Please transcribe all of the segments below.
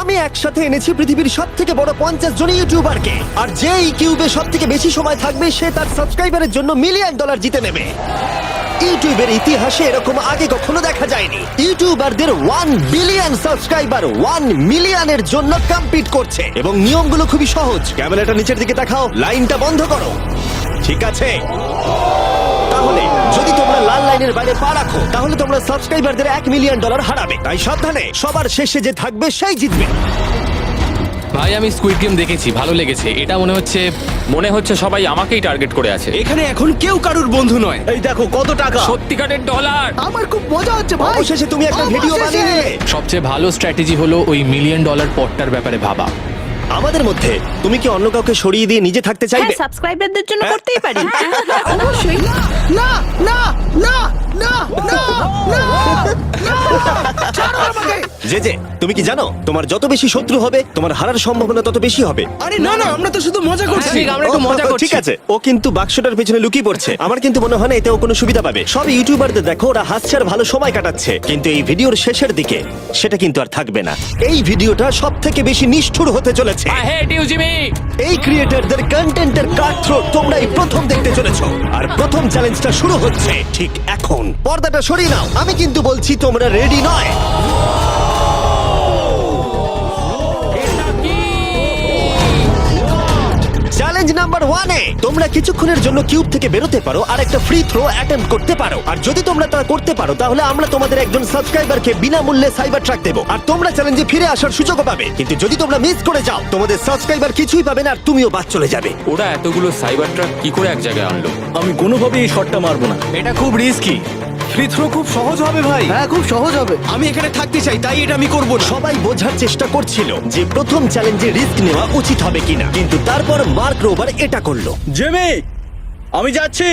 আমি একসাথে এনেছি পৃথিবীর সবথেকে বড় 50 জন ইউটিউবারকে, আর যে এই কিউবে সবথেকে বেশি সময় থাকবে সে তার সাবস্ক্রাইবারের জন্য $1 মিলিয়ন জিতে নেবে। ইউটিউবের ইতিহাসে এরকম আগে কখনো দেখা যায়নি। ইউটিউবারদের 1 বিলিয়ন সাবস্ক্রাইবার 1 মিলিয়নের জন্য কম্পিট করছে, এবং নিয়মগুলো খুবই সহজ। ক্যামেরাটা নিচের দিকে দেখাও, লাইনটা বন্ধ করো। ঠিক আছে, তাহলে যদি তোমরা লাল লাইনের বাইরে পা রাখো তাহলে তোমরা সাবস্ক্রাইবারদের $1 মিলিয়ন হারাবে। তাই সাবধানে, সবার শেষে যে থাকবে সেই জিতবে। ভাই আমি স্কুইড গেম দেখেছি, ভালো লেগেছে। এটা মনে হচ্ছে সবাই আমাকেই টার্গেট করে আছে। এখানে এখন কেউ কারুর বন্ধু নয়। এই দেখো কত টাকা। সত্যিকারের ডলার। আমার খুব মজা হচ্ছে ভাই। অবশেষে তুমি একটা ভিডিও বানিয়ে নিলে। সবচেয়ে ভালো স্ট্র্যাটেজি হলো ওই $1 মিলিয়ন পটটার ব্যাপারে ভাবা। আমাদের মধ্যে তুমি কি অন্য কাউকে সরিয়ে দিয়ে নিজে থাকতে চাইবে? হ্যাঁ, সাবস্ক্রাইবারদের জন্য করতেই পারি। অবশ্যই। না না না না না না ছাড়ো আমাকে। যে তুমি কি জানো তোমার যত বেশি শত্রু হবে তোমার হারার সম্ভাবনা তত বেশি হবে। আরে না না, আমরা তো শুধু মজা করছি। ঠিক, আমরা একটু মজা করছি। ঠিক আছে, ও কিন্তু বাক্সটার পেছনে লুকিয়ে পড়ছে। আমার কিন্তু মনে হয় না এতে ও কোনো সুবিধা পাবে। সব ইউটিউবারদের দেখো ওরা হাসছে আর ভালো সময় কাটাচ্ছে, কিন্তু এই ভিডিওর শেষের দিকে সেটা কিন্তু আর থাকবে না। এই ভিডিওটা সবথেকে বেশি নিষ্ঠুর হতে চলেছে। I hate you Jimmy. এই ক্রিয়েটরদের কন্টেন্টের কাটথ্রোট তোমরাই প্রথম দেখতে চলেছো, আর প্রথম চ্যালেঞ্জটা শুরু হচ্ছে ঠিক এখন। পর্দাটা সরিয়ে নাও, আমি কিন্তু বলছি তোমরা রেডি নয়। চ্যালেঞ্জ নাম্বার 1 এ তোমরা কিছুক্ষণের জন্য কিউব থেকে বেরোতে পারো আর একটা ফ্রি থ্রো অ্যাটেম্প্ট করতে পারো। আর যদি তোমরা তা করতে পারো তাহলে আমরা তোমাদের একজন সাবস্ক্রাইবারকে বিনামূল্যে সাইবার ট্রাক দেবো, আর তোমরা চ্যালেঞ্জে ফিরে আসার সুযোগও পাবে। কিন্তু যদি তোমরা মিস করে যাও তোমাদের সাবস্ক্রাইবার কিছুই পাবে না আর তুমিও বাদ চলে যাবে। ওরা এতগুলো সাইবার ট্রাক কি করে এক জায়গায় আনলো? আমি কোনোভাবেই এই শটটা মারবো না। এটা খুব রিস্কি। ফ্রি থ্রো খুব সহজ হবে ভাই। হ্যাঁ খুব সহজ হবে। আমি এখানে থাকতে চাই, তাই এটা আমি করব না। সবাই বোঝার চেষ্টা করছিল যে প্রথম চ্যালেঞ্জে রিস্ক নেওয়া উচিত হবে কিনা, কিন্তু তারপর মার্ক রোবার এটা করলো। জেমি, আমি যাচ্ছি।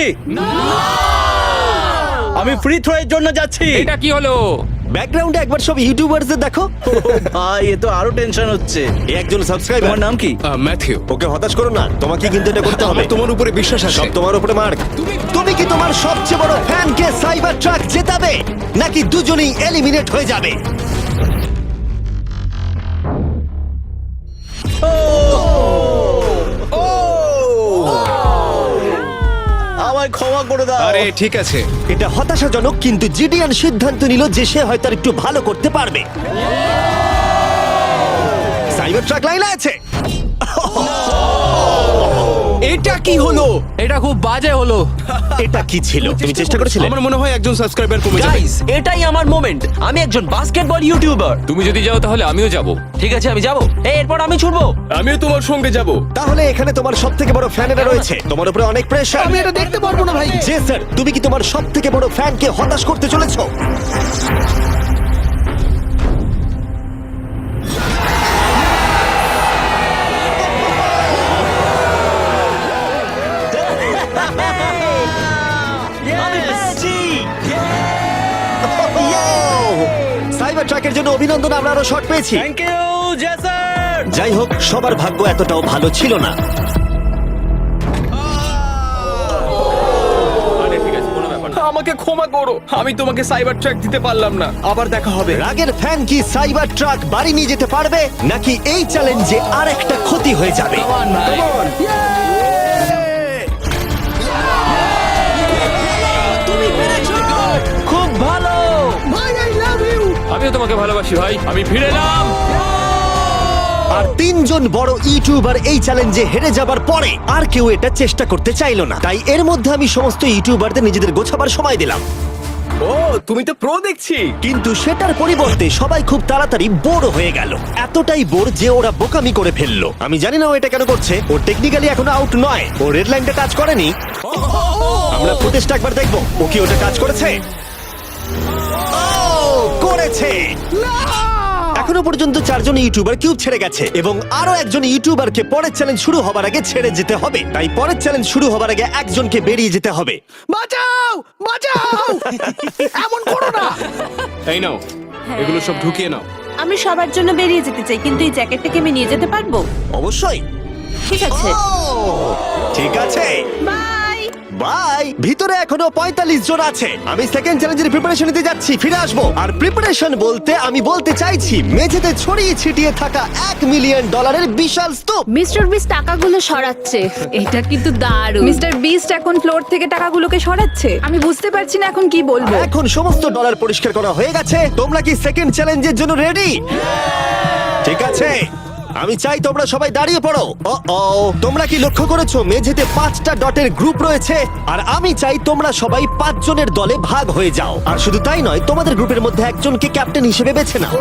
আমি ফ্রি থ্রো এর জন্য যাচ্ছি। এটা কি হলো? ব্যাকগ্রাউন্ডে একবার সব ইউটিউবারদের দেখো। ভাই এ তো আরো টেনশন হচ্ছে। এ একজন সাবস্ক্রাইবার। তোমার নাম কি? ম্যাথিউ। ওকে হতাশ করো না, তোমাকে কিন্তু এটা করতে হবে। আমার তোমার উপরে বিশ্বাস আছে। সব তোমার উপরে মার্ক। তুমি কি তোমার সবচেয়ে বড় ফ্যানকে সাইবার ট্রাক জেতাবে, নাকি দুজনেই এলিমিনেট হয়ে যাবে? আমায় ক্ষমা করে দাও। আরে ঠিক আছে। এটা হতাশাজনক, কিন্তু জিডিয়ান সিদ্ধান্ত নিল যে সে হয়তো আর একটু ভালো করতে পারবে। সাইবার ট্রাক লাইনে আছে। এটা কি হলো? এটা খুব বাজে হলো। এটা কি ছিল? তুমি চেষ্টা করেছিলে? আমার মনে হয় একজন সাবস্ক্রাইবার কমে যাবে। গাইস, এটাই আমার মোমেন্ট। আমি একজন বাস্কেটবল ইউটিউবার। তুমি যদি যাও তাহলে আমিও যাব। ঠিক আছে, আমি যাব। এরপর আমি ছুটবো। আমিও তোমার সঙ্গে যাব। তাহলে এখানে তোমার সবথেকে বড় ফ্যানেরা রয়েছে, তোমার উপরে অনেক প্রেসার। আমি এটা দেখতে পারবো না ভাই। জে স্যার, তুমি কি তোমার সবথেকে বড় ফ্যানকে হতাশ করতে চলেছো? সাইবার ট্রাকের জন্য অভিনন্দন, আমরা আরো শট পেয়েছি। থ্যাংক ইউ জেসার। যাই হোক, সবার ভাগ্য এতটাও ভালো ছিল না। আরে ঠিক আছে, কোনো ব্যাপার না। আমাকে ক্ষমা করো, আমি তোমাকে সাইবার ট্র্যাক দিতে পারলাম না। আবার দেখা হবে। রাগের ফ্যান কি সাইবার ট্রাক বাড়ি নিয়ে যেতে পারবে, নাকি এই চ্যালেঞ্জে আর একটা ক্ষতি হয়ে যাবে? তুমি পেরেছো। খুব ভালো। ভাই আই লাভ ইউ। আমিও তোমাকে ভালোবাসি ভাই। আমি ফিরে এলাম। আর 3 জন বড় ইউটিউবার এই চ্যালেঞ্জে হেরে যাবার পরে আর কেউ এটা চেষ্টা করতে চাইলো না। তাই এর মধ্যে আমি সমস্ত ইউটিউবারদের নিজেদের গোছাবার সময় দিলাম। ও, তুমি তো প্রো দেখছি। কিন্তু সেটার পরিবর্তে সবাই খুব তাড়াতাড়ি বোর হয়ে গেল। এতটাই বোর যে ওরা বোকামি করে ফেললো। আমি জানি না ও এটা কেন করছে। ও টেকনিক্যালি এখনো আউট নয়, ও রেড লাইনটা টাচ করেনি। আমরা ফুটেজটা একবার দেখবো, ও কি ওটা টাচ করেছে? ও করেছে। এখনো পর্যন্ত 4 জন ইউটিউবার কিউব ছেড়ে গেছে, এবং আরো একজন ইউটিউবারকে পরের চ্যালেঞ্জ শুরু হবার আগে ছেড়ে যেতে হবে। তাই পরের চ্যালেঞ্জ শুরু হবার আগে একজনকে বেরিয়ে যেতে হবে। বাঁচাও বাঁচাও। এমন করো না। এই নাও, এগুলো সব ঢুকিয়ে নাও। আমি সবার জন্য বেরিয়ে যেতে চাই, কিন্তু এই জ্যাকেটটাকে আমি নিয়ে যেতে পারবো? অবশ্যই। ঠিক আছে, ও, ঠিক আছে। বাই। বাই। ভিতরে এখনো 45 জন আছে। আমি সেকেন্ড চ্যালেঞ্জের প্রিপারেশন নিতে যাচ্ছি, ফিরে আসবো। আর প্রিপারেশন বলতে আমি বলতে চাইছি মেঝেতে ছড়িয়ে ছিটিয়ে থাকা $1 মিলিয়ন বিশাল স্তূপ। মিস্টার বিস্ট টাকাগুলো সরাচ্ছে। এটা কিন্তু দারুণ। মিস্টার বিস্ট এখন ফ্লোর থেকে টাকাগুলোকে সরাচ্ছে। আমি বুঝতে পারছি না এখন কি বলবো। এখন সমস্ত ডলার পরিষ্কার করা হয়ে গেছে। তোমরা কি সেকেন্ড চ্যালেঞ্জের জন্য রেডি? ঠিক আছে, আমি চাই তোমরা সবাই দাঁড়িয়ে পড়ো। তোমরা কি লক্ষ্য করেছো মেঝেতে 5টা ডটের গ্রুপ রয়েছে? আর আমি চাই তোমরা সবাই 5 জনের দলে ভাগ হয়ে যাও। আর শুধু তাই নয়, তোমাদের গ্রুপের মধ্যে একজনকে ক্যাপ্টেন হিসেবে বেছে নাও।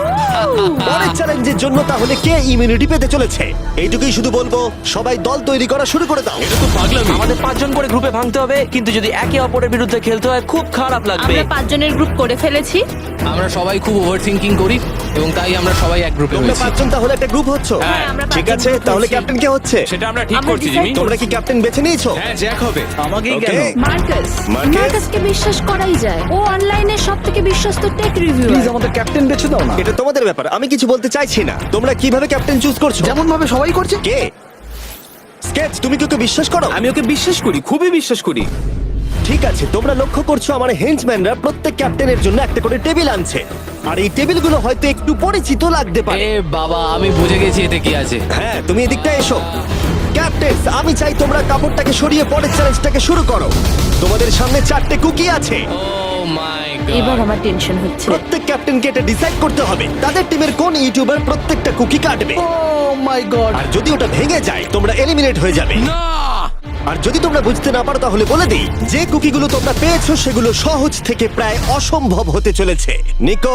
পরের চ্যালেঞ্জের জন্য তাহলে কে ইমিউনিটি পেতে চলেছে? এইটুকুই শুধু বলবো, সবাই দল তৈরি করা শুরু করে দাও। এটা তো পাগলামি। আমাদের 5 জন করে গ্রুপে ভাঙতে হবে, কিন্তু যদি একে অপরের বিরুদ্ধে খেলতে হয় খুব খারাপ লাগবে। আমরা 5 জনের গ্রুপ করে ফেলেছি। আমরা সবাই খুব ওভার থিঙ্কিং করি এবং তাই আমরা সবাই এক গ্রুপে তোমরা হয়েছি। 5 জন তাহলে একটা গ্রুপ হচ্ছ? হ্যাঁ, আমরা ঠিক 5 জন আছে, group তাহলে হয়েছি। ক্যাপ্টেন কে হচ্ছে? সেটা আমরা ঠিক আমরা করছি decide জিমি। তোমরা কি ক্যাপ্টেন বেছে নিয়েছো? হ্যাঁ, জ্যাক হবে। আমাকেই Okay. কেন? মার্কাস। মার্কেস? মার্কাসকে বিশ্বাস করাই যায়। ও অনলাইনে সবথেকে বিশ্বস্ত টেক রিভিউয়ার। আমাদের ক্যাপ্টেন বেছে দাও না। এটা তোমাদের ব্যাপার, আমি কিছু বলতে চাইছি না। তোমরা কিভাবে ক্যাপ্টেন চুজ করছো? যেমন ভাবে সবাই করছে। কে? স্কেচ, তুমি কি ওকে বিশ্বাস করো? আমি ওকে বিশ্বাস করি, খুবই বিশ্বাস করি। ঠিক আছে, তোমরা লক্ষ্য করছো আমার হেঞ্চম্যানরা প্রত্যেক ক্যাপ্টেনের জন্য একটা করে টেবিল আনছে। আর এই টেবিলগুলো হয়তো একটু পরিচিত লাগতে পারে। এ বাবা, আমি বুঝে গেছি এতে কি আছে। হ্যাঁ, তুমি এদিকটা এসো। ক্যাপ্টেন্স, আমি চাই তোমরা কাপড়টাকে সরিয়ে পরের চ্যালেঞ্জটাকে শুরু করো। তোমাদের সামনে 4টে কুকি আছে। ও মাই এবার গড। আমার টেনশন হচ্ছে। প্রত্যেক ক্যাপ্টেনকে এটা ডিসাইড করতে হবে তাদের টিমের কোন ইউটিউবার প্রত্যেকটা কুকি কাটবে। ও মাই গড। আর যদি ওটা ভেঙে যায় তোমরা এলিমিনেট হয়ে যাবে। না! আর যদি তোমরা বুঝতে না পারো তাহলে বলে দিই, যে কুকিগুলো তোমরা পেয়েছো সেগুলো সহজ থেকে প্রায় অসম্ভব হতে চলেছে। নিকো,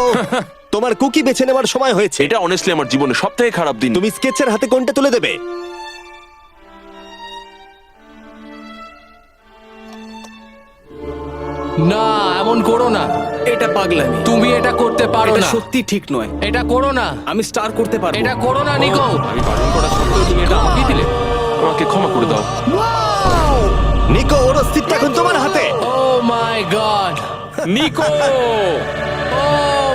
তোমার কুকি বেছে নেওয়ার সময় হয়েছে। এটা অনেস্টলি আমার জীবনে সবথেকে খারাপ দিন। তুমি স্কেচের হাতে কোনটা তুলে দেবে? না, এমন করো না। এটা পাগলামি। তুমি এটা করতে পারো এটা না। সত্যি ঠিক নয়। এটা করো না। আমি স্টার করতে পারবো। এটা করো না নিকো। আমি বারণ করা সত্ত্বেও তুমি এটা আমাকেই দিলে। আমাকে ক্ষমা করে দাও। নিকো, ওর অস্তিত্ব এখন তোমার হাতে। ও my god. Nicco! O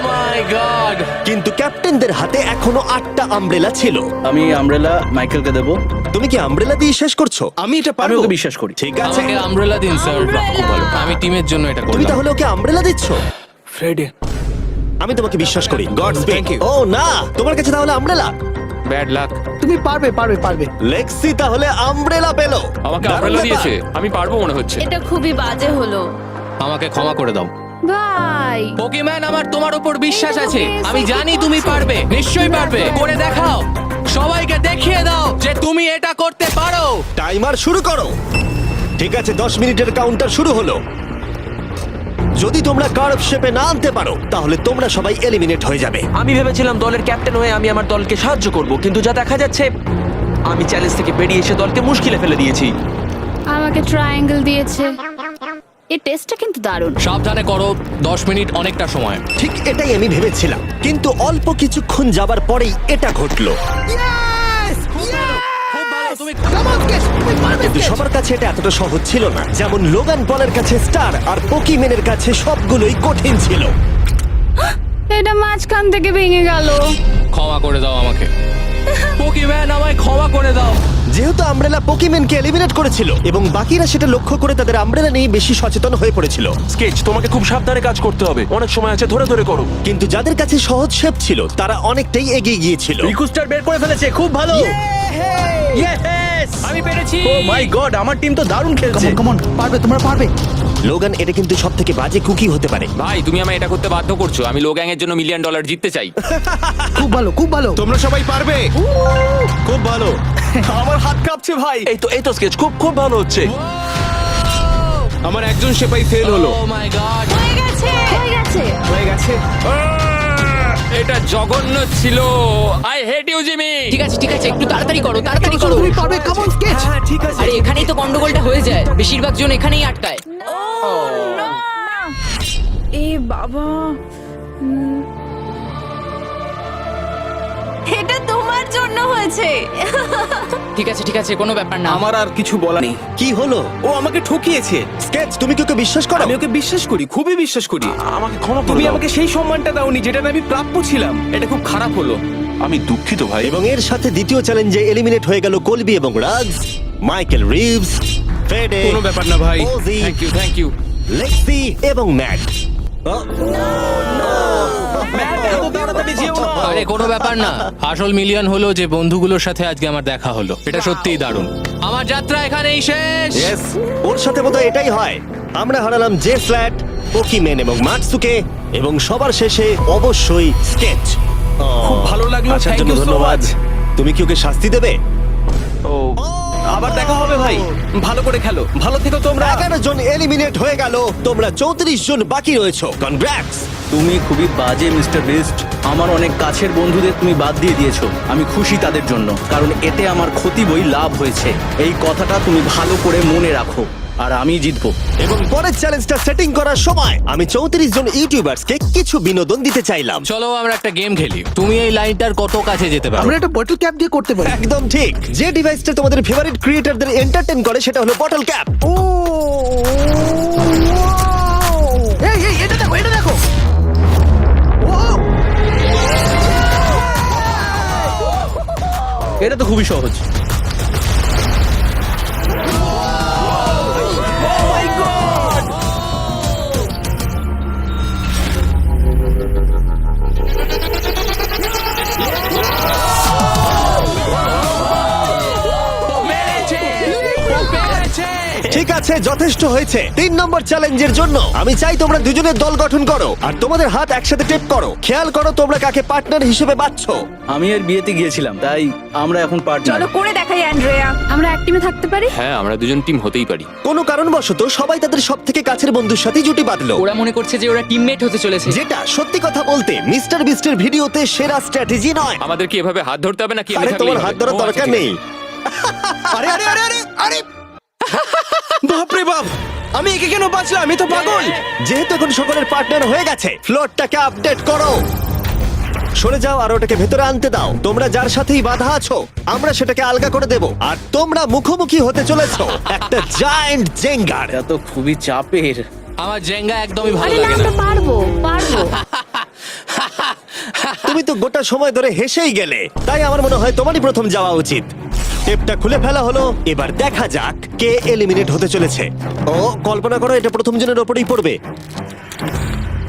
my god. কিন্তু ক্যাপ্টেনদের হাতে এখনো 8টা আমব্রেলা ছিল। আমি আমব্রেলা মাইকেলকে দেবো। তুমি কি আমব্রেলা দিয়ে শেষ করছো? আমি এটা আমি পারবো। ওকে বিশ্বাস করি। ঠিক আছে, আমাকে আমব্রেলা দিন স্যার। Umbrella! আমি টিমের জন্য এটা তুমি করলাম। তাহলে ওকে আমব্রেলা দিচ্ছ? ফ্রেডে। আমি তোমাকে বিশ্বাস করি। God Thank you. ও না, তোমার কাছে তাহলে আমব্রেলা। Bad luck. তুমি পারবে পারবে পারবে। লেক্সি তাহলে আমব্রেলা পেলো। আমাকে দারুণ আমব্রেলা ব্যাপার। দিয়েছে। আমি পারবো মনে হচ্ছে। এটা খুবই বাজে হলো। আমাকে ক্ষমা করে দাও। ভাই, পোকিম্যান, আমার তোমার উপর বিশ্বাস আছে। আমি জানি তুমি পারবে, নিশ্চয়ই পারবে। করে দেখাও, সবাইকে দেখিয়ে দাও যে তুমি এটা করতে পারো। টাইমার শুরু করো। ঠিক আছে, 10 মিনিটের কাউন্টার শুরু হলো। যদি তোমরা কার্ভ শেপে না আনতে পারো তাহলে তোমরা সবাই এলিমিনেট হয়ে যাবে। আমি ভেবেছিলাম দলের ক্যাপ্টেন হয়ে আমি আমার দলকে সাহায্য করব, কিন্তু যা দেখা যাচ্ছে আমি চ্যালেঞ্জ থেকে বেরিয়ে এসে দলকে মুশকিলে ফেলে দিয়েছি। আমাকে ট্রায়াঙ্গেল দিয়েছে। এই টেস্টটা কিন্তু দারুণ। সাবধানে করো, 10 মিনিট অনেকটা সময়। ঠিক এটাই আমি ভেবেছিলাম, কিন্তু অল্প কিছুক্ষণ যাবার পরেই এটা ঘটলো। ইয়েস! খুব ভালো, তুমি কাম অন স্কেচ, তুমি পারবে কিন্তু স্কেচ। সবার কাছে এটা এতটা সহজ ছিল না। যেমন লোগান পলের কাছে স্টার আর পোকিম্যানের কাছে সবগুলোই কঠিন ছিল। এটা মাঝখান থেকে ভেঙে গেল। ক্ষমা করে দাও আমাকে। পোকিম্যান, আমায় ক্ষমা করে দাও। যেহেতু আমব্রেলা পোকিম্যানকে এলিমিনেট করেছিল এবং বাকিরা সেটা লক্ষ্য করে তাদের আমব্রেলা নিয়ে বেশি সচেতন হয়ে পড়েছিল। স্কেচ, তোমাকে খুব সাবধানে কাজ করতে হবে। অনেক সময় আছে, ধরে ধরে করো। কিন্তু যাদের কাছে সহজ শেপ ছিল তারা অনেকটাই এগিয়ে গিয়েছিল। রিকু স্টার বের করে ফেলেছে, খুব ভালো। ইয়েস! আমি পেরেছি। ও মাই গড, আমার টিম তো দারুণ খেলছে। কাম অন, পারবে, তোমরা পারবে। লোগান, এটা কিন্তু সব থেকে বাজে কুকি হতে পারে। ভাই, তুমি আমায় এটা করতে বাধ্য করছো। আমি লো গ্যাং এর জন্য $1 মিলিয়ন জিততে চাই। খুব ভালো খুব ভালো। তোমরা সবাই পারবে। খুব ভালো। আমার হাত কাঁপছে ভাই। এই তো স্কেচ, খুব খুব ভালো হচ্ছে। আমার একজন সেপাই ফেল হলো। Oh my God. হয়ে গেছে, হয়ে গেছে। হয়ে গেছে। এটা জঘন্য ছিল। I hate you Jimmy. ঠিক আছে ঠিক আছে, একটু তাড়াতাড়ি করো, তাড়াতাড়ি করো। তুমি পারবে, কাম অন স্কেচ। হ্যাঁ, ঠিক আছে। আরে এখানেই তো গন্ডগোলটা হয়ে যায়, বেশিরভাগ জন এখানেই আটকায়। এ বাবা, এটা তোমার জন্য হয়েছে। ঠিক আছে, কোনো ব্যাপার না। আমার আর কিছু বলা নেই। কি হলো? ও আমাকে ঠকিয়েছে। স্কেচ, তুমি কি ওকে বিশ্বাস করো? আমি ওকে বিশ্বাস করি, খুবই বিশ্বাস করি। আমাকে ক্ষমা করে তুমি দাও। আমাকে সেই সম্মানটা দাওনি যেটাতে আমি প্রাপ্য ছিলাম। এটা খুব খারাপ হলো। আমি দুঃখিত ভাই। এবং এর সাথে দ্বিতীয় চ্যালেঞ্জে এলিমিনেট হয়ে গেল কলবি এবং রাজ, মাইকেল রিভস, ফেডে, কোনো ব্যাপার না ভাই। ওজি, থ্যাংক ইউ লেক্সি এবং ম্যাট। এত তাড়াতাড়ি যেও না। আরে কোনো ব্যাপার না, আসল মিলিয়ন হলো যে বন্ধুগুলোর সাথে আজকে আমার দেখা হলো। এটা সত্যিই দারুণ। আমার যাত্রা এখানেই শেষ। ইয়েস, ওর সাথে বোধহয় এটাই হয়। আমরা হারালাম জে ফ্ল্যাট, পোকিমেন এবং মাটসুকে, এবং সবার শেষে অবশ্যই স্কেচ। খুব ভালো লাগলো, আসার thank জন্য you so ধন্যবাদ। much. তুমি কি ওকে শাস্তি দেবে? ও আবার দেখা হবে ভাই, ভালো করে খেলো, ভালো থেকো তোমরা। 11 জন এলিমিনেট হয়ে গেল, তোমরা 34 জন বাকি রয়েছো। কনগ্রাটস। তুমি খুবই বাজে মিস্টার বিস্ট। আমার অনেক কাছের বন্ধুদের তুমি বাদ দিয়ে দিয়েছো। আমি খুশি তাদের জন্য, কারণ এতে আমার ক্ষতি বই লাভ হয়েছে। এই কথাটা তুমি ভালো করে মনে রাখো, আর আমি জিতবো। এবং পরের চ্যালেঞ্জটা সেটিং করার সময় আমি 34 জন ইউটিউবার্সকে কিছু বিনোদন দিতে চাইলাম। চলো আমরা একটা গেম খেলি। তুমি এই লাইনটার কত কাছে যেতে পারো? আমরা একটা বটল ক্যাপ দিয়ে করতে পারি। একদম ঠিক। যে ডিভাইসটা তোমাদের ফেভারিট ক্রিয়েটরদের এন্টারটেইন করে সেটা হলো বটল ক্যাপ। ও এই এই এটা দেখো, এটা দেখো। ও এটা তো খুবই সহজ। ঠিক আছে, যথেষ্ট হয়েছে। 3 নম্বর চ্যালেঞ্জের জন্য আমি চাই তোমরা দুজনের দল গঠন করো আর তোমাদের হাত একসাথে টেপ করো। খেয়াল করো তোমরা কাকে পার্টনার হিসেবে বাছছো। আমি এর বিয়েতে গিয়েছিলাম, তাই আমরা এখন পার্টনার। চলো করে দেখাই অ্যান্ড্রেয়া। আমরা এক টিমে থাকতে পারি? হ্যাঁ, আমরা দুজন টিম হতেই পারি। কোনো কারণবশত সবাই তাদের সবথেকে কাছের বন্ধুর সাথে জুটি বাঁধলো, ওরা মনে করছে যে ওরা টিমমেট হতে চলেছে। যেটা সত্যি কথা বলতে মিস্টার বিস্টের ভিডিওতে সেরা স্ট্র্যাটেজি নয়। আমাদের কি এভাবে হাত ধরতে হবে নাকি? আরে তোমার হাত ধরার দরকার নেই। আরে আরে আরে আরে আরে বাপরে বাপ, আমি একে কেন বাঁচলাম? আমি তো পাগল। যেহেতু এখন সকলের পার্টনার হয়ে গেছে, ফ্লোরটাকে আপডেট করো। সরে যাও আর ওটাকে ভেতরে আনতে দাও। তোমরা যার সাথেই বাধা আছো আমরা সেটাকে আলগা করে দেব, আর তোমরা মুখোমুখি হতে চলেছো একটা জায়ান্ট জেঙ্গার। এটা তো খুবই চাপের। আমার জেঙ্গা একদমই ভালো আরে না, লাগে না। আমরা পারবো পারবো। তুমি তো গোটা সময় ধরে হেসেই গেলে, তাই আমার মনে হয় তোমারই প্রথম যাওয়া উচিত। টেপটা খুলে ফেলা হলো, এবার দেখা যাক কে এলিমিনেট হতে চলেছে। ও কল্পনা করো এটা প্রথম জনের ওপরেই পড়বে।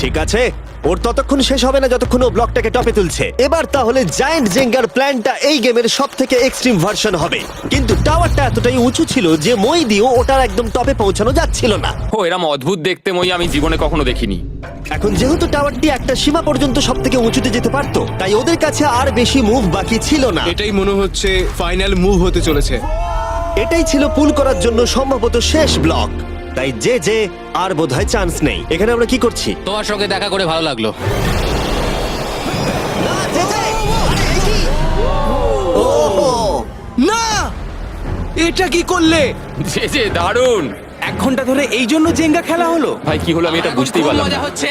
ঠিক আছে, ওর ততক্ষণ শেষ হবে না যতক্ষণ ও ব্লকটাকে টপে তুলছে। এবার তাহলে জায়ান্ট জেঙ্গার প্ল্যানটা এই গেমের সব থেকে এক্সট্রিম ভার্সন হবে, কিন্তু টাওয়ারটা এতটাই উঁচু ছিল যে মই দিয়েও ওটার একদম টপে পৌঁছানো যাচ্ছিল না। ও এরম অদ্ভুত দেখতে মই আমি জীবনে কখনো দেখিনি। এখন যেহেতু টাওয়ারটি একটা সীমা পর্যন্ত সব থেকে উঁচুতে যেতে পারতো, তাই ওদের কাছে আর বেশি মুভ বাকি ছিল না। এটাই মনে হচ্ছে ফাইনাল মুভ হতে চলেছে। এটাই ছিল পুল করার জন্য সম্ভবত শেষ ব্লক, তাই যে আর বোধহয় চান্স নেই। এখানে আমরা কি করছি? তোমার সঙ্গে দেখা করে ভালো লাগলো। না, এটা কি করলে? যে দারুণ। 1 ঘন্টা ধরে এই জন্য জেঙ্গা খেলা হলো? ভাই কি হলো আমি এটা বুঝতেই খুব পারলাম মজা না। হচ্ছে।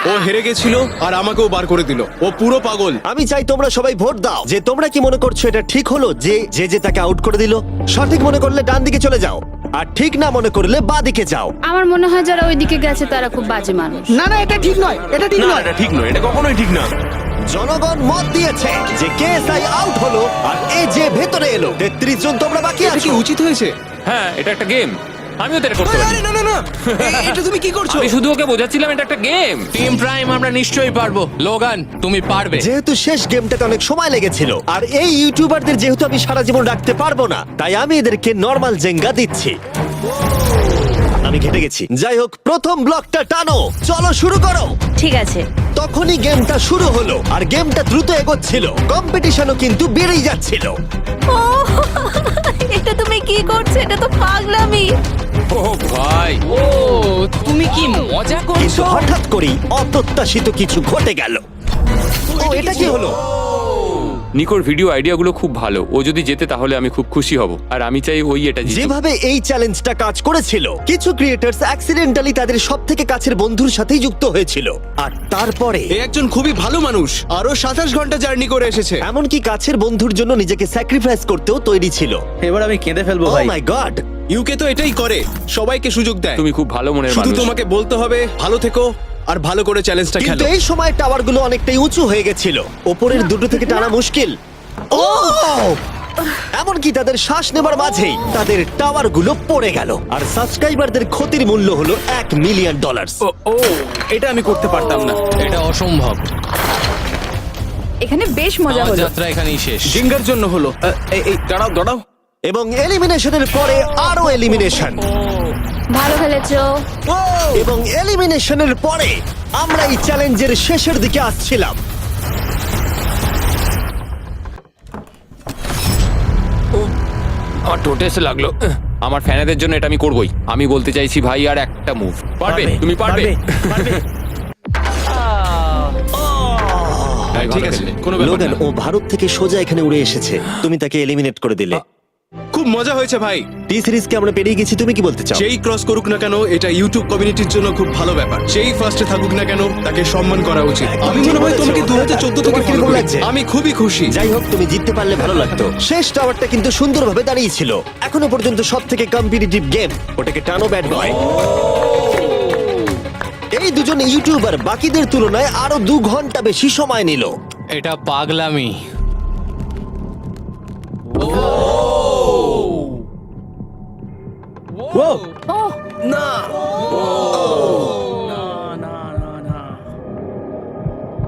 ও হেরে গেছিল আর আমাকেও বার করে দিল। ও পুরো পাগল। আমি চাই তোমরা সবাই ভোট দাও যে তোমরা কি মনে করছো এটা ঠিক হলো যে তাকে আউট করে দিল। সঠিক মনে করলে ডান দিকে চলে যাও, আর ঠিক না মনে করলে বাঁ দিকে যাও। আমার মনে হয় যারা ওইদিকে গেছে তারা খুব বাজে মানুষ। না না, এটা ঠিক নয়, এটা ঠিক না, নয়। এটা ঠিক নয়, এটা কখনোই ঠিক না। জনগণ মত দিয়েছে যে কেএসআই আউট হলো আর এ যে ভেতরে এলো। 33 জন তোমরা বাকি এটা কি আছো। উচিত হয়েছে? হ্যাঁ, এটা একটা গেম। আমিও তো এটা করতে পারি। আরে না না না, এটা তুমি কি করছো? আমি শুধু ওকে বোঝাচ্ছিলাম এটা একটা গেম। টিম প্রাইম আমরা নিশ্চয়ই পারবো। লোগান তুমি পারবে। যেহেতু শেষ গেমটাতে অনেক সময় লেগেছিল আর এই ইউটিউবারদের যেহেতু আমি সারা জীবন রাখতে পারবো না, তাই আমি এদেরকে নর্মাল জেঙ্গা দিচ্ছি। আমি ঘেটে গেছি। যাই হোক, প্রথম ব্লকটা টানো, চলো শুরু করো। ঠিক আছে। তখনই গেমটা শুরু হলো আর গেমটা দ্রুত এগোচ্ছিল, কম্পিটিশনও কিন্তু বেড়েই যাচ্ছিল। ও এটা তুমি কি করছো? এটা তো পাগলামি। ও ভাই, ও তুমি কি মজা কিন্তু করছো? হঠাৎ করেই অপ্রত্যাশিত কিছু ঘটে গেল। ও এটা কি হলো? নিকোর ভিডিও আইডিয়াগুলো খুব ভালো। ও যদি জেতে তাহলে আমি খুব খুশি হব, আর আমি চাই ওই এটা জিতুক। যেভাবে এই চ্যালেঞ্জটা কাজ করেছিল, কিছু ক্রিয়েটার্স অ্যাক্সিডেন্টালি তাদের সব থেকে কাছের বন্ধুর সাথেই যুক্ত হয়েছিল, আর তারপরে এ একজন খুবই ভালো মানুষ, আরো 27 ঘন্টা জার্নি করে এসেছে। এমনকি কাছের বন্ধুর জন্য নিজেকে স্যাক্রিফাইস করতেও তৈরি ছিল। এবার আমি কেঁদে ফেলবো ও ভাই। মাই গড! ইউকে তো এটাই করে, সবাইকে সুযোগ দেয়। তুমি খুব ভালো মনের শুধু মানুষ। তোমাকে বলতে হবে ভালো থেকো আর ভালো করে চ্যালেঞ্জটা কিন্তু খেলো। এই সময় টাওয়ারগুলো অনেকটাই উঁচু হয়ে গেছিল, ওপরের দুটো থেকে টানা মুশকিল। ও এমনকি তাদের শ্বাস নেবার মাঝেই তাদের টাওয়ার গুলো পড়ে গেল, আর সাবস্ক্রাইবারদের ক্ষতির মূল্য হলো $1 মিলিয়ন। ও এটা আমি করতে পারতাম না। এটা অসম্ভব। এখানে বেশ মজা আমার হলো। যাত্রা এখানেই শেষ। জিঙ্গার জন্য হলো। এই দাঁড়াও দাঁড়াও। এবং এলিমিনেশনের পরে আরো এলিমিনেশন, ভালো খেলেছো। এবং এলিমিনেশনের পরে আমরা এই চ্যালেঞ্জের শেষের দিকে আসছিলাম। আমার টোটে এসে লাগলো। আমার ফ্যানেদের জন্য এটা আমি করবই। আমি বলতে চাইছি ভাই, আর একটা মুভ পারবে, তুমি পারবে। ভাই, ঠিক ভালো আছে, খেললে। কোনো ব্যাপার লোগান, না। ও ভারত থেকে সোজা এখানে উড়ে এসেছে, তুমি তাকে এলিমিনেট করে দিলে। খুব মজা হয়েছে ভাই। টি সিরিজকে আমরা পেরিয়ে গেছি, তুমি কি বলতে চাও? যেই ক্রস করুক না কেন, এটা ইউটিউব কমিউনিটির জন্য খুব ভালো ব্যাপার। যেই ফার্স্টে থাকুক না কেন, তাকে সম্মান করা উচিত। আমি মনে হয় তোমাকে 2014 থেকে তোমার ফলো কিরকম করি। লাগছে? আমি খুবই খুশি। যাই হোক, তুমি জিততে পারলে ভালো লাগতো। শেষ টাওয়ারটা কিন্তু সুন্দরভাবে দাঁড়িয়ে ছিল। এখনো পর্যন্ত সব থেকে কম্পিটিটিভ গেম, ওটাকে টানো ব্যাড বয়। এই দুজন ইউটিউবার বাকিদের তুলনায় আরো 2 ঘন্টা বেশি সময় নিল। এটা পাগলামি।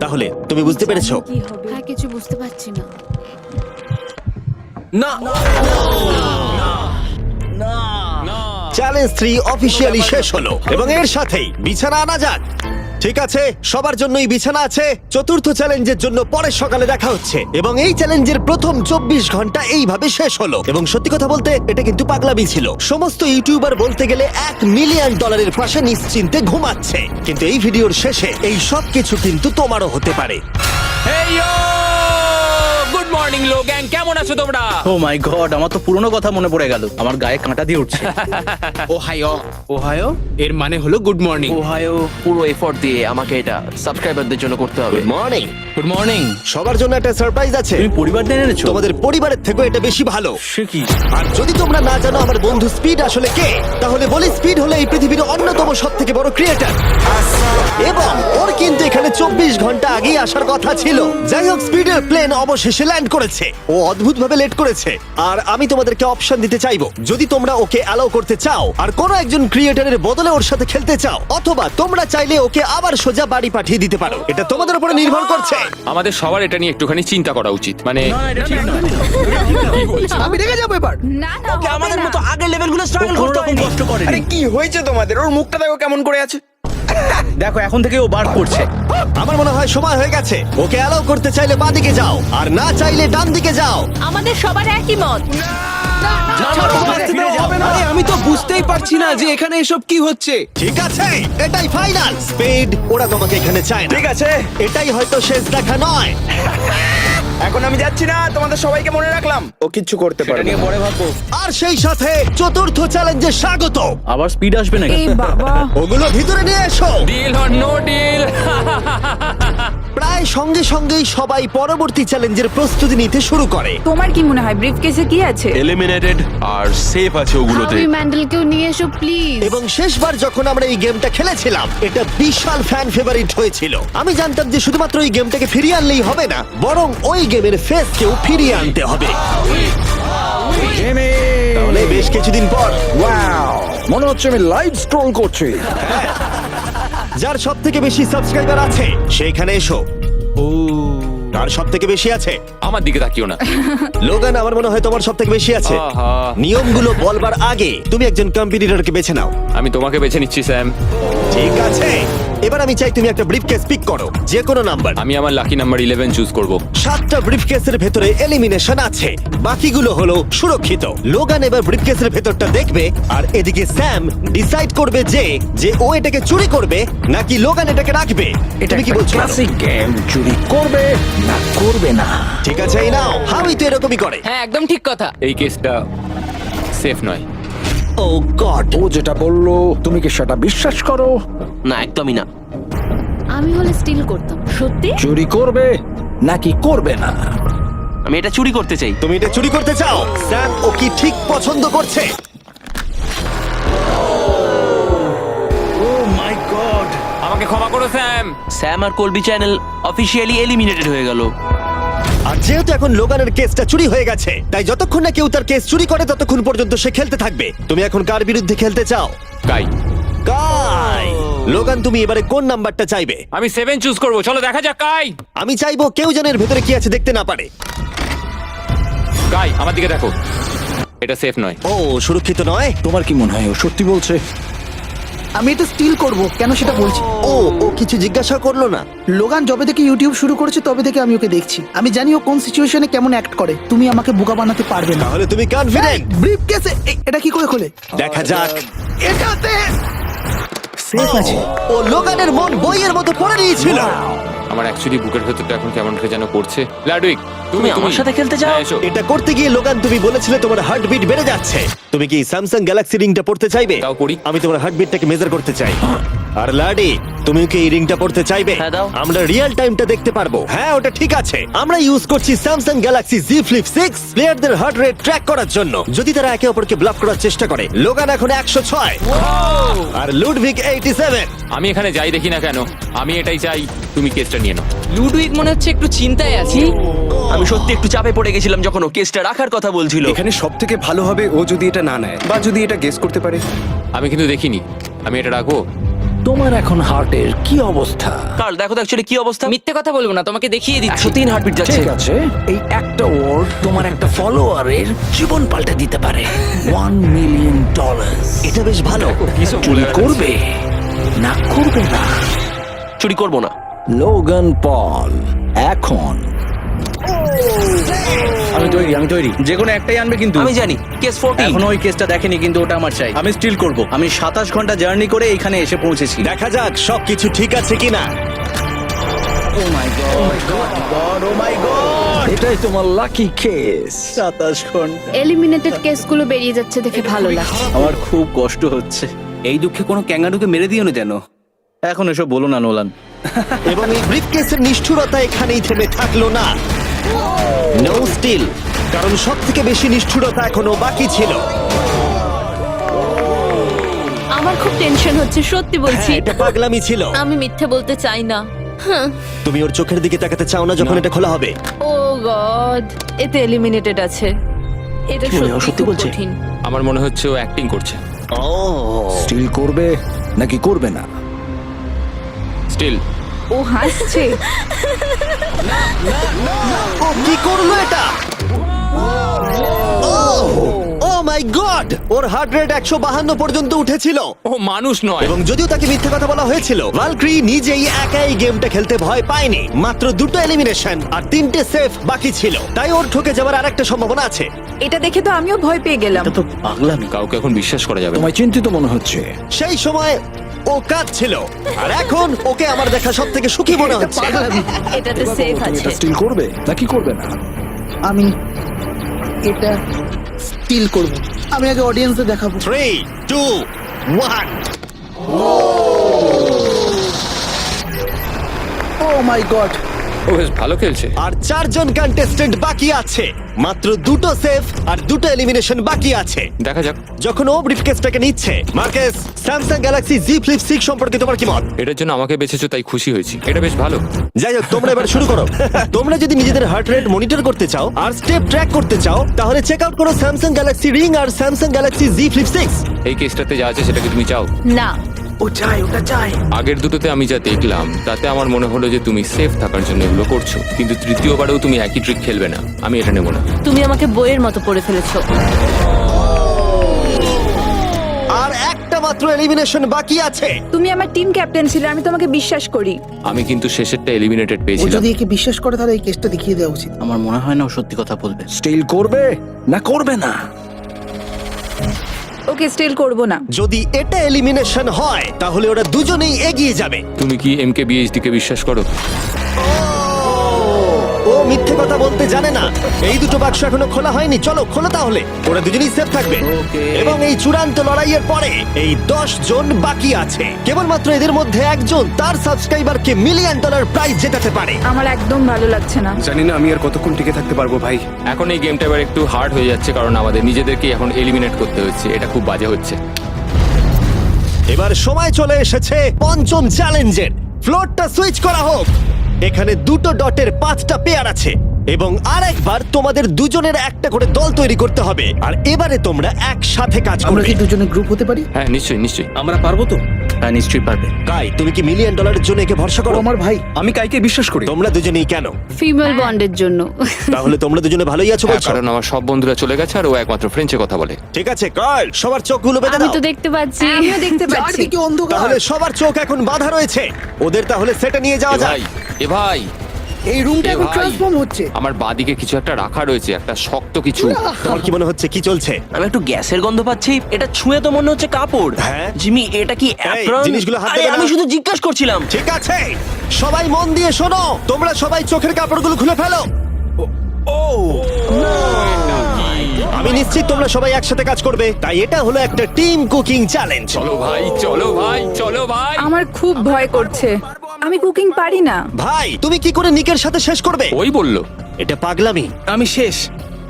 তাহলে তুমি বুঝতে পেরেছো? কি হবে? হ্যাঁ, কিছু বুঝতে পারছি না। না চ্যালেঞ্জ 3 অফিসিয়ালি শেষ হলো, এবং এর সাথেই বিছানা আনা যাক। ঠিক আছে, সবার জন্যই বিছানা আছে। চতুর্থ চ্যালেঞ্জের জন্য পরের সকালে দেখা হচ্ছে, এবং এই চ্যালেঞ্জের প্রথম 24 ঘন্টা এইভাবে শেষ হলো। এবং সত্যি কথা বলতে, এটা কিন্তু পাগলামি ছিল। সমস্ত ইউটিউবার বলতে গেলে $1 মিলিয়ন পাশে নিশ্চিন্তে ঘুমাচ্ছে। কিন্তু এই ভিডিওর শেষে এই সব কিছু কিন্তু তোমারও হতে পারে। হেই ইয়ো! গুড মর্নিং লোগ্যাং, কেমন আছো তোমরা? ও মাই গড, আমার তো পুরনো কথা মনে পড়ে গেল, আমার গায়ে কাঁটা দিয়ে উঠছে। ওহাইও এর মানে হলো গুড মর্নিং। ওহায়ো পুরো এফোর্ট দিয়ে আমাকে এটা সাবস্ক্রাইবারদের জন্য করতে হবে। Good morning. Good morning. সবার জন্য একটা সারপ্রাইজ আছে। তুমি পরিবার নিয়ে এনেছো? তোমাদের পরিবারের থেকেও এটা বেশি ভালো। সে কি? আর যদি তোমরা না জানো আমার বন্ধু স্পিড আসলে কে, তাহলে বলি স্পিড হলো এই পৃথিবীর অন্যতম সবথেকে বড় ক্রিয়েটর, এবং ওর কিন্তু এখানে 24 ঘন্টা আগেই আসার কথা ছিল। যাই হোক, স্পিডের প্লেন অবশেষে ল্যান্ড করেছে। ও অদ্ভুতভাবে লেট করেছে, আর আমি তোমাদেরকে অপশন দিতে চাইবো। যদি তোমরা ওকে অ্যালাউ করতে চাও আর কোনো একজন ক্রিয়েটরের বদলে ওর সাথে খেলতে চাও, অথবা তোমরা চাইলে ওকে আবার সোজা বাড়ি পাঠিয়ে দিতে পারো। এটা তোমাদের উপরে নির্ভর করছে। আমাদের সবার এটা নিয়ে একটুখানি চিন্তা করা উচিত। মানে আমি রেগে যাবো এবার। না না, হবে আমাদের না। মতো আগের লেভেলগুলো ও স্ট্রাগল কোনো করতে রকম হয়নি। কষ্ট করেনি। আরে কি হয়েছে তোমাদের? ওর মুখটা দেখো কেমন করে আছে। দেখো, এখন থেকে ও বার করছে। আমার মনে হয় সময় হয়ে গেছে। ওকে অ্যালাউ করতে চাইলে বাঁদিকে যাও, আর না চাইলে ডান দিকে যাও। আমাদের সবার একই মত। আরে আমি তো বুঝতেই পারছি না যে এখানে এসব কি হচ্ছে। ঠিক আছে, এটাই ফাইনাল। স্পিড, ওরা তোমাকে এখানে চায় না। ঠিক আছে, এটাই হয়তো শেষ দেখা নয়। এখন আমি যাচ্ছি না, তোমাদের সবাইকে মনে রাখলাম। ও কিচ্ছু করতে পারে নিয়ে না। পরে ভাববো। আর সেই সাথে চতুর্থ চ্যালেঞ্জে স্বাগত। আবার স্পিড আসবে নাকি? এই বাবা, ওগুলো ভিতরে নিয়ে এসো। Deal or no deal? প্রায় সঙ্গে সঙ্গেই সবাই পরবর্তী চ্যালেঞ্জের প্রস্তুতি নিতে শুরু করে। তোমার কি মনে হয় ব্রিফকেসে কি আছে? এলিমিনেটেড আর সেফ আছে ওগুলোতে। হাবি ম্যান্ডেলকেও নিয়ে এসো প্লিজ। এবং শেষবার যখন আমরা এই গেমটা খেলেছিলাম, এটা বিশাল ফ্যান ফেভারিট হয়েছিল। আমি জানতাম যে শুধুমাত্র এই গেমটাকে ফিরিয়ে আনলেই হবে না, বরং ওই গেমের ফেসকেও ফিরিয়ে আনতে হবে। তাহলে বেশ কিছুদিন পর মনে হচ্ছে আমি লাইভ স্ক্রল করছি। যার সব থেকে বেশি সাবস্ক্রাইবার আছে সেখানে এসো। কার সব থেকে বেশি আছে? আমার দিকে তাকিও না। লোগান, আমার মনে হয় তোমার সব থেকে বেশি আছে। আহা। নিয়মগুলো বলবার আগে তুমি একজন কম্পিটিটরকে বেছে নাও। আমি তোমাকে বেছে নিচ্ছি স্যাম। ঠিক আছে, এবার আমি চাই তুমি একটা ব্রিফকেস পিক করো, যে কোনো নাম্বার। আমি আমার লাকি নাম্বার 11 চুজ করব। 7টা ব্রিফকেসের ভেতরে এলিমিনেশন আছে, বাকিগুলো হলো সুরক্ষিত। লোগান এবার ব্রিফকেসের ভেতরটা দেখবে, আর এদিকে স্যাম ডিসাইড করবে যে ও এটাকে চুরি করবে নাকি লোগান এটাকে রাখবে। তুমি কি বলছো? গেম, চুরি করবে না করবে না। ঠিক আছে, এই নাও। হাবি তো এরকমই করে। হ্যাঁ, একদম ঠিক কথা। এই কেসটা সেফ নয়। ও গড, ও যেটা বললো তুমি কি সেটা বিশ্বাস করো? না, একদমই না। আমি হলে স্টিল করতাম। সত্যি? চুরি করবে নাকি করবে না? আমি এটা চুরি করতে চাই। তুমি এটা চুরি করতে চাও? স্যাম ও কি ঠিক পছন্দ করছে? ও মাই গড। আমাকে ক্ষমা করো স্যাম। স্যাম আর কলবি চ্যানেল অফিসিয়ালি এলিমিনেটেড হয়ে গেল। আর যেহেতু এখন লোগানের কেসটা চুরি হয়ে গেছে, তাই যতক্ষণ না কেউ তার কেস চুরি করে ততক্ষণ পর্যন্ত সে খেলতে থাকবে। তুমি এখন কার বিরুদ্ধে খেলতে চাও? কাই, কাই। লোগান, তুমি এবারে কোন নাম্বারটা চাইবে? আমি 7 চুজ করব। চলো দেখা যাক কাই। আমি চাইবো কেউ যেন এর ভেতরে কি আছে দেখতে না পারে। কাই, আমার দিকে দেখো। এটা সেফ নয়। ও, সুরক্ষিত নয়। তোমার কি মনে হয় ও সত্যি বলছে? আমি এটা স্টিল করব, কেন সেটা বলছি। ও ও কিছু জিজ্ঞাসা করলো না। লোগান যবে থেকে ইউটিউব শুরু করেছে তবে থেকে আমি ওকে দেখছি। আমি জানি ও কোন সিচুয়েশনে কেমন অ্যাক্ট করে। তুমি আমাকে বোকা বানাতে পারবে না। তাহলে তুমি কনফিডেন্ট? ব্রিফ কেসে এটা কি করে খোলে? দেখা যাক। এটাতে সেফ আছে। ও লোগানের মন বইয়ের মতো পড়ে নিয়েছিল। আমার অ্যাকচুয়ালি বুকের ভেতরটা এখন কেমন করে যেন করছে। লাডুইক, তুমি আমার সাথে খেলতে চাও? হ্যাঁ, এসো। এটা করতে গিয়ে লোগান তুমি বলেছিলে তোমার হার্টবিট বেড়ে যাচ্ছে। তুমি কি স্যামসাং গ্যালাক্সি রিংটা পড়তে চাইবে? দাও পড়ি। আমি তোমার হার্টবিটটাকে মেজার করতে চাই। আর লাডি, তুমি কি এই রিংটা পড়তে চাইবে? হ্যাঁ, দাও। আমরা রিয়েল টাইমটা দেখতে পারবো। হ্যাঁ, ওটা ঠিক আছে। আমরা ইউজ করছি স্যামসাং গ্যালাক্সি Z Flip 6 প্লেয়ারদের হার্ট রেট ট্র্যাক করার জন্য, যদি তারা একে অপরকে ব্লক করার চেষ্টা করে। লোগান এখন 106 আর লুডভিক 87। আমি এখানে যাই দেখি না কেন, আমি এটাই চাই। তুমি কেসটা নিয়ে নাও। লুডুইক মনে হচ্ছে একটু চিন্তায় আছি। আমি সত্যি একটু চাপে পড়ে গেছিলাম যখন ও কেসটা রাখার কথা বলছিল। এখানে সব থেকে ভালো হবে ও যদি এটা না নেয় বা যদি এটা গেস করতে পারে। আমি কিন্তু দেখিনি। আমি এটা রাখবো। তোমার এখন হার্টের কি অবস্থা? কার্ল, দেখো তো অ্যাকচুয়ালি কি অবস্থা। মিথ্যে কথা বলবো না, তোমাকে দেখিয়ে দিচ্ছি। 103 হার্টবিট যাচ্ছে। ঠিক আছে, এই একটা ওয়ার্ড তোমার একটা ফলোয়ারের জীবন পাল্টে দিতে পারে। $1 মিলিয়ন। এটা বেশ ভালো। চুরি করবে না করবে না? চুরি করবো না। লোগান পল এখন। আমি তৈরি। যে কোনো একটাই আনবে কিন্তু। আমি জানি কেস 14। এখনো ওই কেসটা দেখেনি, কিন্তু ওটা আমার চাই। আমি স্টিল করব। আমি 27 ঘন্টা জার্নি করে এখানে এসে পৌঁছেছি। দেখা যাক সবকিছু ঠিক আছে কিনা। ও my god, O my god. এটাই তোমার লাকি কেস। 27 ঘন্টা। এলিমিনেটেড কেসগুলো বেরিয়ে যাচ্ছে দেখে ভালো লাগছে। আমার খুব কষ্ট হচ্ছে। এই দুঃখে কোনো ক্যাঙ্গারুকে মেরে দিও না যেন। এখন এসব বলো না নোলান। এবং এই ব্রিফকেসের নিষ্ঠুরতা এখানেই থেমে থাকলো না। নো স্টিল, কারণ সব থেকে বেশি নিষ্ঠুরতা এখনো বাকি ছিল। আমার খুব টেনশন হচ্ছে, সত্যি বলছি। হ্যাঁ, এটা পাগলামি ছিল। আমি মিথ্যে বলতে চাই না। তুমি ওর চোখের দিকে তাকাতে চাও না যখন এটা খোলা হবে। ও গড, এতে এলিমিনেটেড আছে। এটা সত্যি খুব কঠিন। আমার মনে হচ্ছে ও অ্যাক্টিং করছে। ও, স্টিল করবে নাকি করবে না? স্টিল। ও হাসছে। ও কি করলো এটা? ও my god, or heart rate 152 পর্যন্ত উঠেছিল। ও মানুষ নয়। এবং যদিও তাকে মিথ্যে কথা বলা হয়েছিল, ভালক্রি নিজেই একাই গেমটা খেলতে ভয় পায়নি। মাত্র 2টো এলিমিনেশন আর 3টে সেফ বাকি ছিল, তাই ওর ঠকে যাওয়ার আরেকটা সম্ভাবনা আছে। এটা দেখে তো আমিও ভয় পেয়ে গেলাম। এটা তো পাগলামি। কাউকে এখন বিশ্বাস করা যাবে না। তোমায় চিন্তিত মনে হচ্ছে। সেই সময় ও কাঁদছিল, আর এখন ওকে আমার দেখা সব থেকে সুখী মনে হচ্ছে। এটাতে সেফ তুমি আছে। এটা স্টিল করবে নাকি করবে না? আমি এটা স্টিল করব। আমি আগে অডিয়েন্সে দেখাবো। 3, 2, 1। ও মাই গড, ও বেশ ভালো খেলছে। আর 4 জন কন্টেস্টেন্ট বাকি আছে। মাত্র 2টো সেফ আর 2টো এলিমিনেশন বাকি আছে। দেখা যাক। যখন ও ব্রিফকেসটাকে নিচ্ছে, Marques, Samsung Galaxy Z Flip 6 সম্পর্কে তোমার কি মত? এটার জন্য আমাকে বেঁচেছো তাই খুশি হয়েছি। এটা বেশ ভালো। যাই হোক, তোমরা এবার শুরু করো। তোমরা যদি নিজেদের হার্ট রেট মনিটর করতে চাও আর স্টেপ ট্র্যাক করতে চাও, তাহলে চেক আউট করো স্যামসাং গ্যালাক্সি রিং আর স্যামসাং গ্যালাক্সি Z Flip 6। এই কেসটাতে যা আছে সেটাকে তুমি চাও? না, ও চাই, ওটা চাই। আগের দুটোতে আমি যা দেখলাম তাতে আমার মনে হলো যে তুমি সেফ থাকার জন্য এগুলো করছো, কিন্তু তৃতীয়বারেও তুমি একই ট্রিক খেলবে না। আমি এটা নেব না। তুমি আমাকে বইয়ের মতো পড়ে ফেলেছো। আর একটা মাত্র এলিমিনেশন বাকি আছে। তুমি আমার টিম ক্যাপ্টেন ছিলে, আমি তোমাকে বিশ্বাস করি। আমি কিন্তু শেষেরটা এলিমিনেটেড ও পেয়েছিলাম। যদি একে বিশ্বাস করে তাহলে এই কেসটা দেখিয়ে দেওয়া উচিত। আমার মনে হয় না ও সত্যি কথা বলবে। স্টিল করবে না করবে না? ওকে স্টিল করব না। যদি এটা এলিমিনেশন হয় তাহলে ওরা দুজনেই এগিয়ে যাবে। তুমি কি MKBHD কে বিশ্বাস করো? ও মিথ্যে কথা বলতে জানে না। এই দুটো বাক্স এখনো খোলা হয়নি, চলো খোলো তাহলে। ওরা দুজনেই সেফ থাকবে। এবং এই চূড়ান্ত লড়াইয়ের পরে এই 10 জন বাকি আছে। কেবলমাত্র এদের মধ্যে একজন তার সাবস্ক্রাইবারকে $1 মিলিয়ন প্রাইজ জেতাতে পারে। আমার একদম ভালো লাগছে না। জানি না আমি আর কতক্ষণ টিকে থাকতে পারবো ভাই। এখন এই গেমটা এবার একটু হার্ড হয়ে যাচ্ছে, কারণ আমাদের নিজেদেরকে এখন এলিমিনেট করতে হচ্ছে। এটা খুব বাজে হচ্ছে। এবার সময় চলে এসেছে পঞ্চম চ্যালেঞ্জের। ফ্লোরটা সুইচ করা হোক। এখানে 2টো ডটের 5টা পেয়ার আছে এবং আরেকবার তোমাদের দুজনের একটা করে দল তৈরি করতে হবে, আর এবারে তোমরা একসাথে কাজ আমরা করবে। কি দুজনে গ্রুপ হতে পারি? হ্যাঁ নিশ্চয়ই নিশ্চয়ই। আমরা পারবো তো? হ্যাঁ নিশ্চয়ই পারবে। কাই, তুমি কি $1 মিলিয়ন জন্য একে ভরসা ও করো? আমার ভাই। আমি কাইকে বিশ্বাস করি। তোমরা দুজনেই কেন? ফিমেল বন্ডের জন্য। তাহলে তোমরা দুজনে ভালোই আছো হ্যাঁ, বলছো? কারণ আমার সব বন্ধুরা চলে গেছে আর ও একমাত্র ফ্রেঞ্চে কথা বলে। ঠিক আছে কার্ল, সবার চোখগুলো বেঁধে আমি দাও। তো দেখতে পাচ্ছি। আমিও দেখতে পাচ্ছি। চারদিকে অন্ধকার। তাহলে সবার চোখ এখন বাঁধা রয়েছে, ওদের তাহলে সেটে নিয়ে যাওয়া এ যাক। ভাই, এ ভাই, এই রুমটা এ এখন ভাই। ট্রান্সফর্ম হচ্ছে। আমার বাদিকে কিছু একটা রাখা রয়েছে, একটা শক্ত কিছু। তোমার কি মনে হচ্ছে কি চলছে? আমি একটু গ্যাসের গন্ধ পাচ্ছি। এটা ছুঁয়ে তো মনে হচ্ছে কাপড়। হ্যাঁ। জিমি, এটা কি অ্যাপ্রন? জিনিসগুলো হাত আরে, দেবে না। আমি শুধু জিজ্ঞাসা করছিলাম। ঠিক আছে, সবাই মন দিয়ে শোনো, তোমরা সবাই চোখের কাপড়গুলো খুলে ফেলো। আমি নিশ্চিত তোমরা সবাই একসাথে কাজ করবে, তাই এটা হলো একটা টিম কুকিং চ্যালেঞ্জ। চলো ভাই, চলো ভাই, চলো ভাই। আমার খুব ভয় করছে। আমি কুকিং পারি না। ভাই, তুমি কি করে নিকের সাথে শেষ করবে? ওই বললো। এটা পাগলামি। আমি শেষ।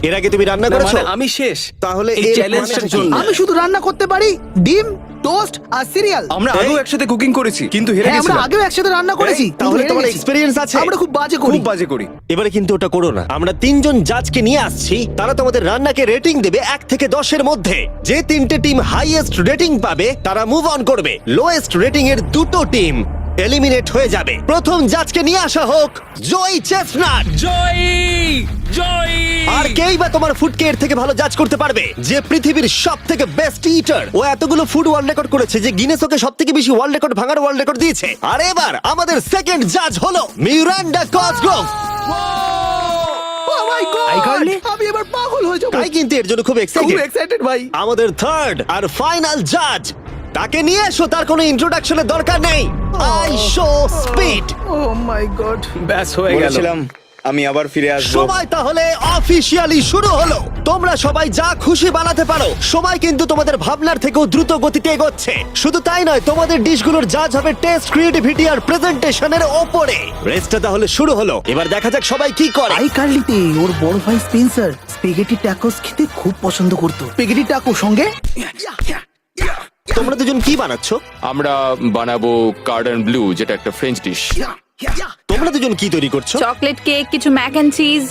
এর আগে তুমি রান্না করেছো? মানে আমি শেষ। তাহলে এই এর চ্যালেঞ্জটার মানেটা কি? জন্য। আমি শুধু রান্না করতে পারি ডিম, টোস্ট আর সিরিয়াল। আমরা আগেও একসাথে কুকিং করেছি, কিন্তু হেরে হ্যাঁ, আমরা গেছিলাম। আগেও একসাথে রান্না করেছি। এই, তাহলে কিন্তু তোমার হেরে গেছি। এক্সপেরিয়েন্স আছে? আমরা খুব বাজে করি। খুব বাজে করি। এবারে কিন্তু ওটা করো না। আমরা 3 জন জাজকে নিয়ে আসছি, তারা তোমাদের রান্নাকে রেটিং দেবে 1 থেকে 10 এর মধ্যে। যে 3টে টিম হাইয়েস্ট রেটিং পাবে তারা মুভ অন করবে। লোয়েস্ট রেটিং এর 2টো টিম এলিমিনেট হয়ে যাবে। প্রথম জাজকে নিয়ে আসা হোক জয় চেস্টনাট। জয়ী, জয়ী। আর কেই বা তোমার ফুডকে এর থেকে ভালো জাজ করতে পারবে, যে পৃথিবীর সব থেকে বেস্ট ইটার। ও এতগুলো ফুড ওয়ার্ল্ড রেকর্ড করেছে যে গিনেস ওকে সব থেকে বেশি ওয়ার্ল্ড রেকর্ড ভাঙার ওয়ার্ল্ড রেকর্ড দিয়েছে। আর এবার আমাদের সেকেন্ড জাজ হলো Miranda Cosgrove. Oh my God! আমি এবার পাগল হয়ে যাবো। তাই কিন্তু এর জন্য খুব খুব এক্সাইটেড। এক্সাইটেড ভাই। আমাদের থার্ড আর ফাইনাল জাজ, তাকে নিয়ে এসো, তার কোনো ইন্ট্রোডাকশনের দরকার নেই। I show speed. Oh my God. ব্যাস হয়ে গেল। আমি আবার ফিরে আসবো। সময় তাহলে অফিসিয়ালি শুরু হলো। তোমরা সবাই যা খুশি বানাতে পারো। সময় কিন্তু তোমাদের ভাবনার থেকেও দ্রুত গতিতে এগোচ্ছে। শুধু তাই নয়, তোমাদের ডিশগুলোর জাজ হবে টেস্ট, ক্রিয়েটিভিটি আর প্রেজেন্টেশনের ওপরে। রেসটা তাহলে শুরু হলো, এবার দেখা যাক সবাই কি করে। আই কার্লিতে ওর বড় ভাই স্পেন্সার স্পেগেটি ট্যাকোস খেতে খুব পছন্দ করতো। স্পেগেটি ট্যাকো সঙ্গে তোমরা দুজন কি বানাচ্ছো? আমরা বানাবো কার্ডন ব্লু, যেটা একটা ফ্রেঞ্চ ডিশ। তোমরা দুজন কি তৈরি করছো? চকলেট কেক, কিছু ম্যাক এন্ড চিজ।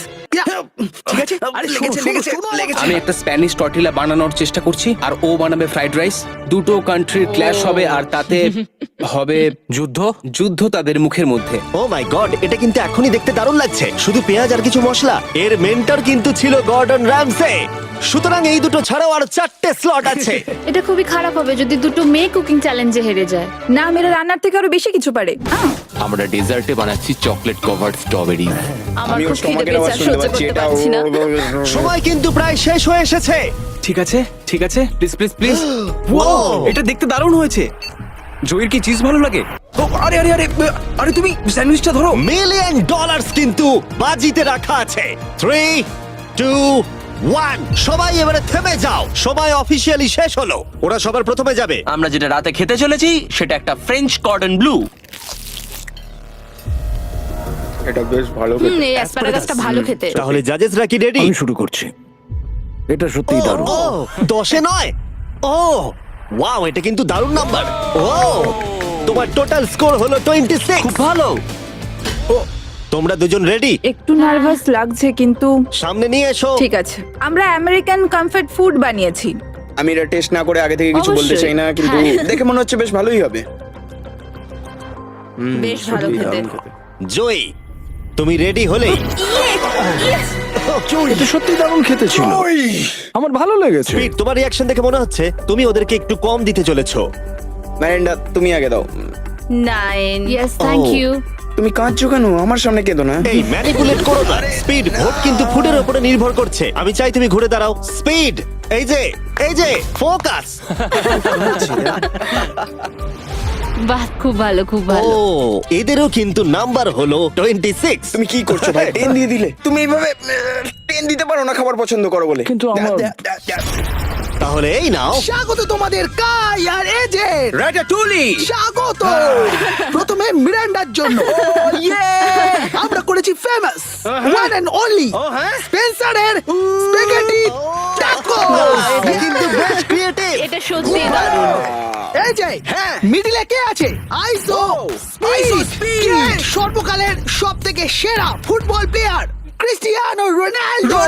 ঠিক আছে। আরে লেগেছে। আমি একটা স্প্যানিশ টর্টিলা বানানোর চেষ্টা করছি, আর ও বানাবে ফ্রাইড রাইস। দুটো কান্ট্রির ক্ল্যাশ হবে, আর তাতে হবে যুদ্ধ। যুদ্ধ তাদের মুখের মধ্যে। ও মাই গড, এটা কিন্তু এখনই দেখতে দারুণ লাগছে। শুধু পেঁয়াজ আর কিছু মশলা। এর মেন্টর কিন্তু ছিল গর্ডন র্যামসে। সুতরাং এই দুটো ছাড়াও আর 4টে স্লট আছে। এটা খুবই খারাপ হবে যদি দুটো মেয়ে কুকিং চ্যালেঞ্জে হেরে যায়। না, মেয়েরা রান্নার থেকে আরো বেশি কিছু পারে। আমরা ডেজার্টে বানাচ্ছি চকলেট কভার্ড স্ট্রবেরি। আমার খুব খিদে পেয়েছে, আর সহ্য করতে পারছি না। সময় কিন্তু প্রায় শেষ হয়ে এসেছে। ঠিক আছে, ঠিক আছে, প্লিজ প্লিজ প্লিজ। এটা দেখতে দারুণ হয়েছে। জয়ের কি চিজ ভালো লাগে? ও, আরে আরে আরে আরে, তুমি স্যান্ডউইচটা ধরো। $1 মিলিয়ন কিন্তু বাজিতে রাখা আছে। 3, 2, 1, সবাই এবারে থেমে যাও। সময় অফিসিয়ালি শেষ হলো। ওরা সবার প্রথমে যাবে। আমরা যেটা রাতে খেতে চলেছি সেটা একটা ফ্রেঞ্চ কর্ডন ব্লু। এটা বেশ ভালো। এই অ্যাসপারাগাসটা ভালো খেতে। তাহলে জাজেসরা কি রেডি? শুরু করছি। এটা সত্যিই দারুণ। ও 10-এ নয়। ও ওয়াও, এটা কিন্তু দারুণ নাম্বার। ও তোমার টোটাল স্কোর হলো 26। খুব ভালো। তোমরা দুজন রেডি? একটু নার্ভাস লাগছে, কিন্তু সামনে নিয়ে এসো। ঠিক আছে। আমরা আমেরিকান কমফর্ট ফুড বানিয়েছি। আমি এটা টেস্ট না করে আগে থেকে কিছু বলতে অবশ্যই। চাই না, কিন্তু হ্যাঁ। দেখে মনে হচ্ছে বেশ ভালোই হবে। বেশ ভালো খেতে। জয়ী, তুমি রেডি হলেই এটা সত্যি দারুণ খেতে ছিল। আমার ভালো লেগেছে। স্পিড, তোমার রিঅ্যাকশন দেখে মনে হচ্ছে তুমি ওদেরকে একটু কম দিতে চলেছো। ম্যারেন্ডা, তুমি আগে দাও। 9। Yes, thank Oh. ইউ। তুমি কাঁদছো কেন? আমার সামনে কেঁদো না। এই ম্যানিপুলেট করো না। স্পিড, ভোট কিন্তু ফুডের উপরে নির্ভর করছে। আমি চাই তুমি ঘুরে দাঁড়াও। স্পিড, এই যে ফোকাস। বাহ, খুব ভালো, খুব ও ভালো। এদেরও কিন্তু নাম্বার হলো 26। তুমি কি করছো ভাই? টেন দিয়ে দিলে। তুমি এইভাবে টেন দিতে পারো না খাবার পছন্দ করো বলে। কিন্তু আমার তাহলে এই নাও। স্বাগত তোমাদের কাই আর এজে। রাটাটুলি। স্বাগত। প্রথমে মিরান্ডার জন্য আমরা করেছি ফেমাস ওয়ান এন্ড অনলি স্পেন্সারের স্পেগেটি ট্যাকো। এটা কিন্তু বেশ ক্রিয়েটিভ। এটা সত্যি দারুণ। এই যে মিডিলে কে আছে? আইসো স্পিড, সর্বকালের সবথেকে সেরা football player Cristiano Ronaldo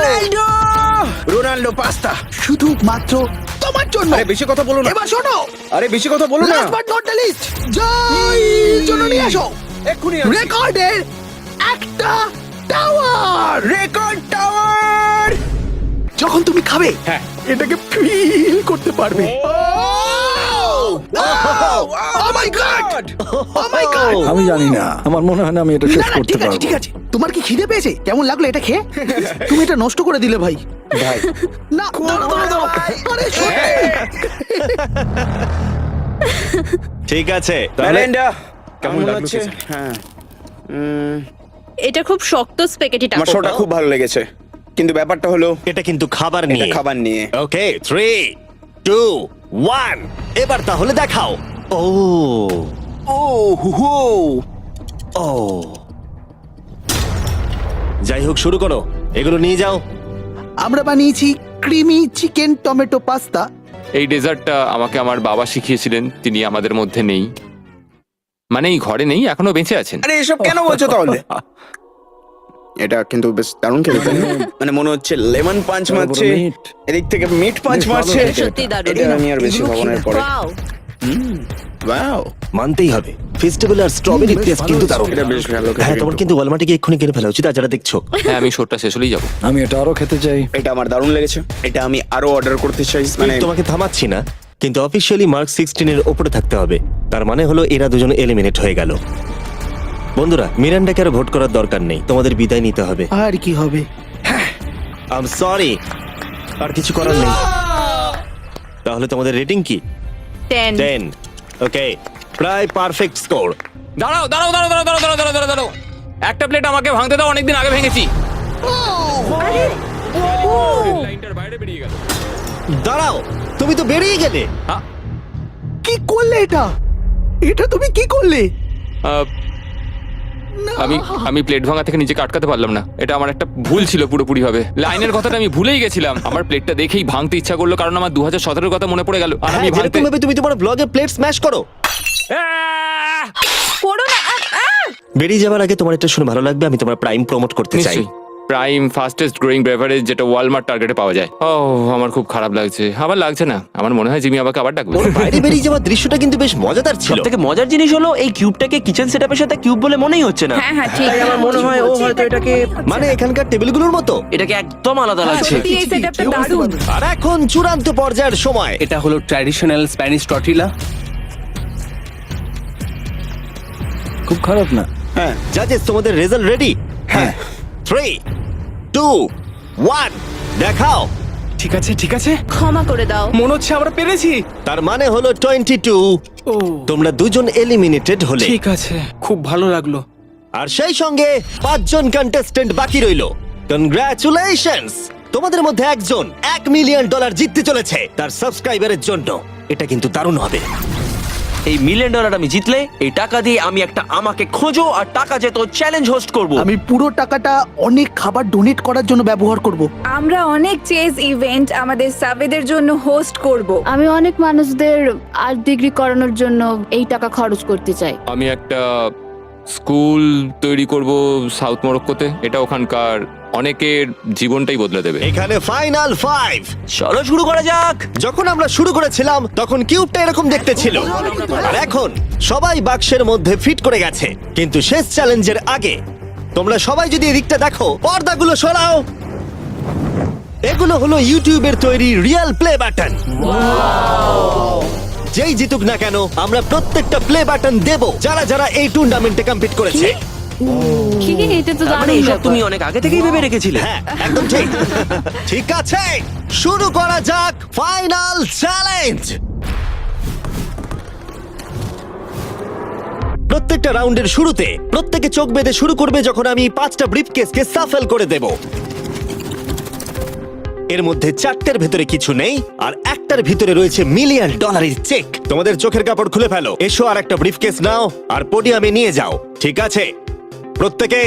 Ronaldo pasta. শুধুমাত্র তোমার জন্য। আরে বেশি কথা বলো না। এবার শোনো, আরে বেশি কথা বলো না। Last but not the least, জয়ের জন্য নিয়ে আসো এক্ষুনি রেকর্ডের একটা টাওয়ার। Record tower. যখন তুমি খাবে হ্যাঁ। এটাকে ফিল করতে পারবে। Oh my God! Oh my God! আমি জানি না, আমার মনে হয় না আমি এটা শেষ না, না, করতে ঠিক আছে, পারবো। ঠিক আছে। তোমার কি খিদে পেয়েছে? কেমন লাগলো এটা খেয়ে? তুমি এটা নষ্ট করে দিলে ভাই। ভাই না, দাঁড়াও। আরে সত্যি। ঠিক আছে তাহলে মেলিন্ডা কেমন কেমন লাগলো লাগছে? খেতে? হ্যাঁ, এটা খুব শক্ত স্পেগেটি আমার টাকো। শোটা খুব ভালো লেগেছে, কিন্তু ব্যাপারটা হলো এটা কিন্তু খাবার এটা নিয়ে। খাবার নিয়ে। ওকে 3 2 1 এবার তাহলে দেখাও। ও ও হো ও যাই হোক, শুরু করো, এগুলো নিয়ে যাও। আমরা বানিয়েছি ক্রিমি চিকেন টমেটো পাস্তা। এই ডেজার্টটা আমাকে আমার বাবা শিখিয়েছিলেন, তিনি আমাদের মধ্যে নেই, মানে এই ঘরে নেই, এখনো বেঁচে আছেন। আরে এসব কেন বলছো তাহলে? এটা কিন্তু বেশ দারুণ খেতে, তাই না? মানে মনে হচ্ছে লেমন পাঞ্চ বড় বড় মারছে, মিট। এদিক থেকে মিট পাঞ্চ বেশ ভালো মারছে। খেতে। সত্যি দারুণ। এটা আমি আর বেশি খাবো না পরে। ওয়াও, ওয়াও, মানতেই হবে, ফেস্টিভ্যাল আর স্ট্রবেরি বেশ টেস্ট ভালো কিন্তু হয়েছে। দারুণ। এটা বেশ ভালো খেতে হ্যাঁ, তোমার কিন্তু। কিন্তু ওয়ালমার্টে গিয়ে এক্ষুনি কিনে ফেলা উচিত। আর যারা দেখছো, হ্যাঁ, আমি শোটা শেষ হলেই যাবো। আমি এটা আরো খেতে চাই। এটা আমার দারুণ লেগেছে, এটা আমি আরো অর্ডার করতে চাই। মানে তোমাকে থামাচ্ছি না, কিন্তু অফিসিয়ালি মার্ক 16 এর উপরে থাকতে হবে। তার মানে হলো এরা দুজন এলিমিনেট হয়ে গেল। বন্ধুরা, মিরান্ডাকে আর ভোট করার দরকার নেই, তোমাদের বিদায় নিতে হবে। আর কি হবে? আই এম সরি, আর কিছু করার নেই। তাহলে তোমাদের রেটিং কি? 10। 10। ওকে, প্রায় পারফেক্ট স্কোর। দাঁড়াও দাঁড়াও দাঁড়াও দাঁড়াও দাঁড়াও দাঁড়াও দাঁড়াও দাঁড়াও, একটা প্লেট আমাকে ভাঙতে দাও, অনেকদিন আগে ভেঙেছি। লাইনটার বাইরে বেরিয়ে গেল। দাঁড়াও, তুমি তো বেরিয়ে গেলে। কি করলে এটা? এটা তুমি কি করলে? আহ, আমি প্লেট ভাঙা থেকে নিচে আটকাতে পারলাম না, এটা আমার একটা ভুল ছিল পুরোপুরি ভাবে। লাইনের কথাটা আমি ভুলেই গেছিলাম, আমার প্লেটটা দেখেই ভাঙতে ইচ্ছা করলো, কারণ আমার 2017 কথা মনে পড়ে গেল। আর আমি হ্যাঁ, ভাঙতে যেরকম ভাবে তুমি তোমার ব্লগে প্লেট স্ম্যাশ করো। করো না। বেরিয়ে যাওয়ার আগে তোমার এটা শুনে ভালো লাগবে, আমি তোমার প্রাইম প্রমোট করতে চাই। নিশ্চয়ই, প্রাইম ফাস্টেস্ট গ্রোয়িং বেভারেজ, যেটা ওয়ালমার্ট টার্গেটে পাওয়া যায়। ও, আমার খুব খারাপ লাগছে। আবার লাগছে না, আমার মনে হয় জিমি আমাকে আবার ডাকবে। ওর বাইরে বেরিয়ে যাওয়ার দৃশ্যটা কিন্তু বেশ মজাদার ছিল। সবথেকে মজার জিনিস হলো এই কিউবটাকে কিচেন সেটআপের সাথে কিউব বলে মনেই হচ্ছে না। হ্যাঁ হ্যাঁ ঠিক। তাই আমার মনে হয় ও হয়তো এটাকে মানে এখানকার টেবিলগুলোর মতো। এটাকে একদম আলাদা লাগছে। সত্যি এই সেটআপটা দারুণ। আর এখন চূড়ান্ত পর্যায়ের সময়। এটা হলো ট্র্যাডিশনাল স্প্যানিশ টর্টিলা। খুব খারাপ না। হ্যাঁ, জাজেস, তোমাদের রেজাল্ট রেডি? হ্যাঁ, 3 2 1 দেখাও। ঠিক আছে, ঠিক আছে, ক্ষমা করে দাও। মনে হচ্ছে আমরা পেরেছি। তার মানে হলো 22। ও তোমরা দুজন এলিমিনেটেড হলে। ঠিক আছে, খুব ভালো লাগলো। আর সেই সঙ্গে 5 জন কন্টেস্টেন্ট বাকি রইল। কনগ্রাচুলেশনস, তোমাদের মধ্যে একজন $1 মিলিয়ন জিততে চলেছে তার সাবস্ক্রাইবারের জন্য। এটা কিন্তু দারুণ হবে। এই $1 মিলিয়ন আমি জিতলে এই টাকা দিয়ে আমি একটা আমাকে খোঁজো আর টাকা যেত চ্যালেঞ্জ হোস্ট করব। আমি পুরো টাকাটা অনেক খাবার ডোনেট করার জন্য ব্যবহার করব। আমরা অনেক চেজ ইভেন্ট আমাদের সাবেদের জন্য হোস্ট করব। আমি অনেক মানুষদের আর্ট ডিগ্রি করানোর জন্য এই টাকা খরচ করতে চাই। আমি একটা স্কুল তৈরি করব সাউথ মরক্কোতে, এটা ওখানকার অনেকের জীবনটাই বদলে দেবে। এখানে ফাইনাল 5। চলো শুরু করা যাক। যখন আমরা শুরু করেছিলাম তখন কিউবটা এরকম দেখতে ছিল, আর এখন সবাই বাক্সের মধ্যে ফিট করে গেছে। কিন্তু শেষ চ্যালেঞ্জের আগে তোমরা সবাই যদি এদিকটা দেখো, পর্দাগুলো সরাও। এগুলো হলো ইউটিউবের তৈরি রিয়েল প্লে বাটন। যেই জিতুক না কেন, আমরা প্রত্যেকটা প্লে বাটন দেব যারা যারা এই টুর্নামেন্টে কম্পিট করেছে। কি এটা তো তার মানে দারুণ এইসব ব্যাপার। তুমি অনেক আগে থেকেই ভেবে রেখেছিলে। হ্যাঁ, একদম ঠিক। ঠিক আছে, শুরু করা যাক ফাইনাল চ্যালেঞ্জ। প্রত্যেকটা রাউন্ডের শুরুতে প্রত্যেকে চোখ বেঁধে শুরু করবে যখন আমি 5টা ব্রিফকেসকে সাফল করে দেব। এর মধ্যে 4টের ভেতরে কিছু নেই, আর একটার ভিতরে রয়েছে $1 মিলিয়ন চেক। তোমাদের চোখের কাপড় খুলে ফেলো, এসো আর একটা ব্রিফকেস নাও আর পোডিয়ামে নিয়ে যাও। ঠিক আছে, প্রত্যেকে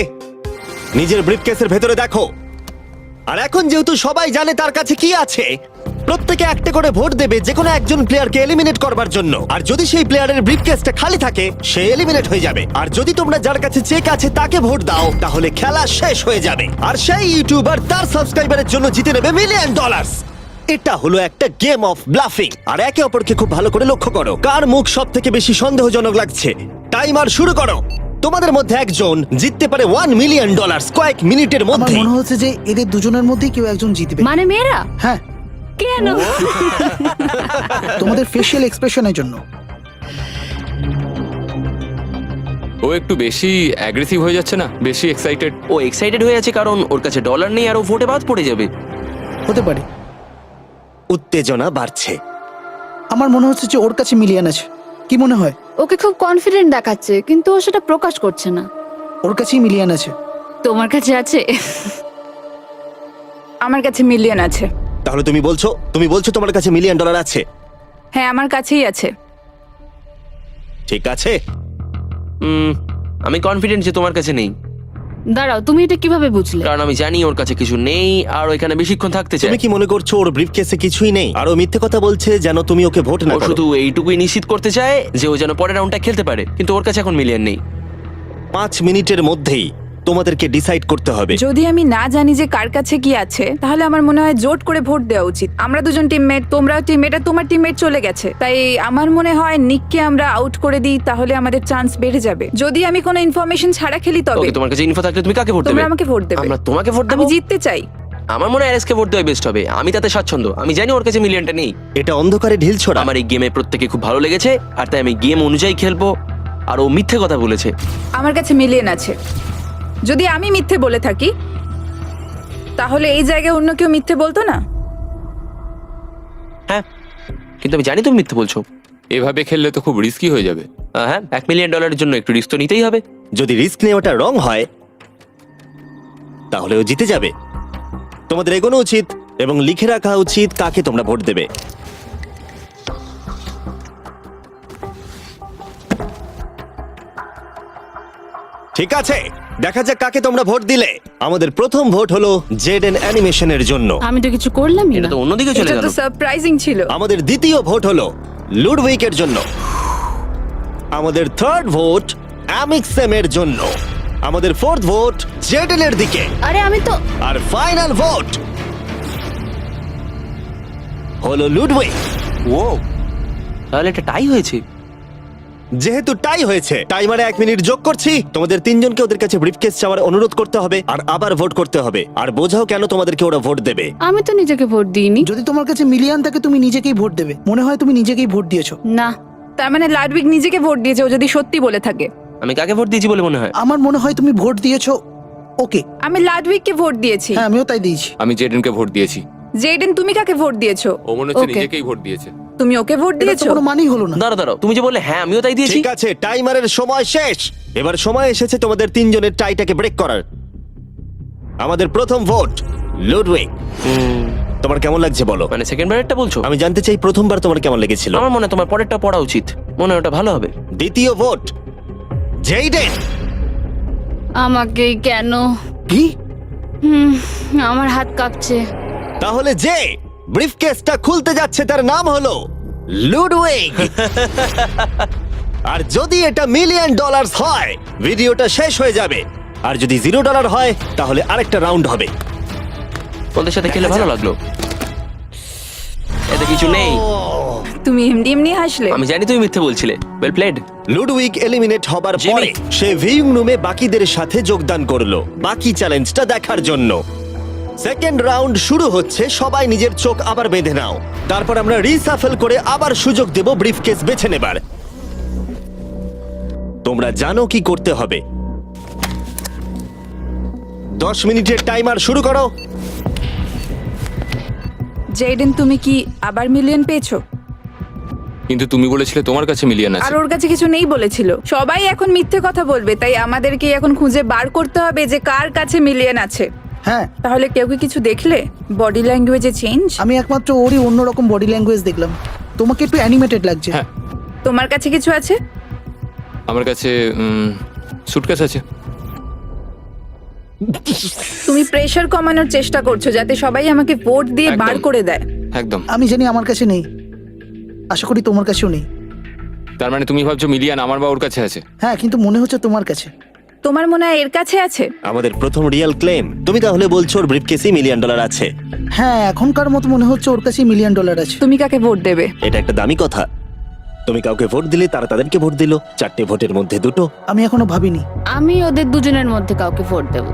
নিজের ব্রিফকেসের ভেতরে দেখো। আর এখন যেহেতু সবাই জানে তার কাছে কি আছে, প্রত্যেকে একটা করে ভোট দেবে যে কোনো একজন প্লেয়ারকে এলিমিনেট করবার জন্য। আর যদি সেই প্লেয়ারের ব্রিফকেসটা খালি থাকে সে এলিমিনেট হয়ে যাবে। আর যদি তোমরা যার কাছে চেক আছে তাকে ভোট দাও তাহলে খেলা শেষ হয়ে যাবে। আর সেই ইউটিউবার তার সাবস্ক্রাইবারের জন্য জিতে নেবে $1 মিলিয়ন। এটা হলো একটা গেম অফ ব্লাফিং। আর একে অপরকে খুব ভালো করে লক্ষ্য করো কার মুখ সব থেকে বেশি সন্দেহজনক লাগছে। টাইমার শুরু করো। তোমাদের মধ্যে একজন জিততে পারে $1 মিলিয়ন কয়েক মিনিটের আমার মধ্যে। মনে হচ্ছে যে এদের দুজনের মধ্যেই কেউ একজন জিতবে। মানে মেয়েরা হ্যাঁ, কেন? তোমাদের ফেশিয়াল এক্সপ্রেশনের জন্য। ও একটু বেশি অ্যাগ্রেসিভ হয়ে যাচ্ছে না, বেশি এক্সাইটেড। ও এক্সাইটেড হয়ে আছে কারণ ওর কাছে ডলার নেই আর ও ভোটে বাদ পড়ে যাবে। হতে পারে। উত্তেজনা বাড়ছে। আমার মনে হচ্ছে যে ওর কাছে মিলিয়ন আছে। কি মনে হয়? ওকে খুব কনফিডেন্ট দেখাচ্ছে কিন্তু ও সেটা প্রকাশ করছে না। ওর কাছেই মিলিয়ন আছে। তোমার কাছে আছে? আমার কাছে মিলিয়ন আছে। তাহলে তুমি বলছো তোমার কাছে $1 মিলিয়ন আছে? হ্যাঁ, আমার কাছেই আছে। ঠিক আছে। আমি কনফিডেন্ট যে তোমার কাছে নেই, দাঁড়াও, তুমি এটা কিভাবে বুঝলে? কারণ আমি জানি ওর কাছে কিছু নেই আর ও এখানে বেশিক্ষণ থাকতে চায়। তুমি কি মনে করছো ওর ব্রিফকেসে কিছুই নেই আর ও মিথ্যে কথা বলছে যেন তুমি ওকে ভোট না ও করো? শুধু এইটুকুই নিশ্চিত করতে চায় যে ও যেন পরের রাউন্ডটা খেলতে পারে, কিন্তু ওর কাছে এখন মিলিয়ন নেই। 5 মিনিটের মধ্যেই তোমাদেরকে ডিসাইড করতে হবে। যদি আমি না জানি যে কার কাছে কি আছে তাহলে আমার মনে হয় জোট করে ভোট দেওয়া উচিত। আমরা দুজন টিমমেট, তোমরাও টিমমেট, আর তোমার টিমমেট চলে গেছে, তাই আমার মনে হয় নিককে আমরা আউট করে দিই, তাহলে আমাদের চান্স বেড়ে যাবে। যদি আমি কোনো ইনফরমেশন ছাড়া খেলি তবে। ওকে, তোমার কাছে ইনফো থাকলে তুমি কাকে ভোট দেবে? তোমরা আমাকে ভোট দেবে। আমরা তোমাকে ভোট দেব? আমি জিততে চাই। আমার মনে হয় আরএসকে ভোট দেওয়া বেস্ট হবে। আমি তাতে স্বাচ্ছন্দ্য। আমি জানি ওর কাছে মিলিয়নটা নেই। এটা অন্ধকারে ঢিল ছোড়া। আমার এই গেমে প্রত্যেকে খুব ভালো লেগেছে আর তাই আমি গেম অনুযায়ী খেলবো। আর ও মিথ্যে কথা বলেছে। আমার কাছে মিলিয়ন আছে। যদি আমি মিথ্যে বলে থাকি তাহলে এই জায়গায় অন্য কেউ মিথ্যে বলতো না। হ্যাঁ, কিন্তু আমি জানি তুমি মিথ্যে বলছো। এভাবে খেললে তো খুব রিস্কি হয়ে যাবে। হ্যাঁ, $1 মিলিয়ন জন্য একটু রিস্ক তো নিতেই হবে। যদি রিস্ক নেওয়াটা রং হয় তাহলে ও জিতে যাবে। তোমাদের এগোনো উচিত এবং লিখে রাখা উচিত কাকে তোমরা ভোট দেবে। ঠিক আছে, দেখা যাক কাকে তোমরা ভোট দিলে। আমাদের প্রথম ভোট হলো জেডেন অ্যানিমেশনের জন্য। আমি তো কিছু করলামই এটা না। তো অন্যদিকে চলে এটা গেল। তো সারপ্রাইজিং ছিল। আমাদের দ্বিতীয় ভোট হলো লুডউইকের জন্য। আমাদের থার্ড ভোট অ্যামিক্সেমের জন্য। আমাদের ফোর্থ ভোট জেডেনের দিকে। আরে আমি তো আর ফাইনাল ভোট হলো লুডউইক। ও, তাহলে এটা টাই হয়েছে। যেহেতু টাই হয়েছে টাইমারে 1 মিনিট যোগ করছি। তোমাদের তিনজনকে ওদের কাছে ব্রিফকেস চাওয়ার অনুরোধ করতে হবে আর আবার ভোট করতে হবে। আর বোঝাও কেন তোমাদেরকে ওরা ভোট দেবে। আমি তো নিজেকে ভোট দিইনি। যদি তোমার কাছে মিলিয়ন থাকে তুমি নিজেকেই ভোট দেবে। মনে হয় তুমি নিজেকেই ভোট দিয়েছো। না, তার মানে লাডউইক নিজেকে ভোট দিয়েছে, ও যদি সত্যি বলে থাকে। আমি কাকে ভোট দিয়েছি বলে মনে হয়? আমার মনে হয় তুমি ভোট দিয়েছো ওকে। আমি লাডউইককে ভোট দিয়েছি। হ্যাঁ, আমিও তাই দিয়েছি। আমি জেডেনকে ভোট দিয়েছি। জেডেন, তুমি কাকে ভোট দিয়েছো? ও মনে হচ্ছে Okay. নিজেকেই ভোট দিয়েছে। তুমি ওকে ভোট এটা তো দিয়েছো? কোনো মানেই হলো না। দাঁড়াও, তুমি যে বললে হ্যাঁ আমিও তাই দিয়েছি। ঠিক আছে, টাইমারের সময় শেষ। এবার সময় এসেছে তোমাদের তিনজনের টাইটাকে ব্রেক করার। আমাদের প্রথম ভোট লুডউইক। তোমার কেমন লাগছে বলো? মানে সেকেন্ড বারেরটা বলছো? আমি জানতে চাই প্রথমবার তোমার কেমন লেগেছিল। আমার মনে হয় তোমার পরেরটা পড়া উচিত। মনে হয় ওটা ভালো হবে। দ্বিতীয় ভোট জেইডেন। আমাকেই কেন? কি? আমার হাত কাঁপছে। তাহলে যে ব্রিফকেসটা খুলতে যাচ্ছে তার নাম হলো লুডউইক। আর যদি এটা $1 মিলিয়ন হয় ভিডিওটা শেষ হয়ে যাবে। আর যদি $0 হয় তাহলে আরেকটা রাউন্ড হবে। ওদের সাথে খেলে ভালো লাগলো। এতে কিছু নেই। তুমি এমনি এমনি হাসলে। আমি জানি তুমি মিথ্যে বলছিলে। Well played. লুডউইক এলিমিনেট হবার জিমি। পরে সে ভিউইং রুমে বাকিদের সাথে যোগদান করলো বাকি চ্যালেঞ্জটা দেখার জন্য। সেকেন্ড রাউন্ড শুরু হচ্ছে। সবাই নিজের চোখ আবার বেঁধে নাও। তারপর আমরা রিসাফেল করে আবার সুযোগ দেব ব্রিফকেস বেছে নেবার। তোমরা জানো কি করতে হবে। 10 মিনিটের টাইমার শুরু করো। জেডেন, তুমি কি আবার মিলিয়ন পেয়েছো? কিন্তু তুমি বলেছিলে তোমার কাছে মিলিয়ন আর আছে। ওর কাছে কিছু নেই বলেছিল। সবাই এখন মিথ্যে কথা বলবে, তাই আমাদেরকে এখন খুঁজে বার করতে হবে যে কার কাছে মিলিয়ন আছে। হ্যাঁ, তাহলে কেউ কি কিছু দেখলে? বডি ল্যাঙ্গুয়েজে চেঞ্জ? আমি একমাত্র ওরই অন্যরকম বডি ল্যাঙ্গুয়েজ দেখলাম। তোমাকে একটু অ্যানিমেটেড লাগছে। হ্যাঁ। তোমার কাছে কিছু আছে? আমার কাছে সুটকেস আছে। তুমি প্রেশার কমানোর চেষ্টা করছো যাতে সবাই আমাকে ভোট দিয়ে বার একদম। করে দেয়। একদম। আমি জানি আমার কাছে নেই, আশা করি তোমার কাছেও নেই। তার মানে তুমি ভাবছো মিলিয়ন আমার বা ওর কাছে আছে? হ্যাঁ, কিন্তু মনে হচ্ছে তোমার কাছে। তোমার মনে হয় এর কাছে আছে? আমাদের প্রথম রিয়েল ক্লেম। তুমি তাহলে বলছো ওর ব্রিফকেসে $1 মিলিয়ন আছে? হ্যাঁ, এখনকার মতো মনে হচ্ছে ওর কাছে $1 মিলিয়ন আছে। তুমি কাকে ভোট দেবে? এটা একটা দামি কথা। তুমি কাউকে ভোট দিলে তারা তাদেরকে ভোট দিল, 4টে ভোটের মধ্যে 2টো। আমি এখনো ভাবিনি। আমি ওদের দুজনের মধ্যে কাউকে ভোট দেবো।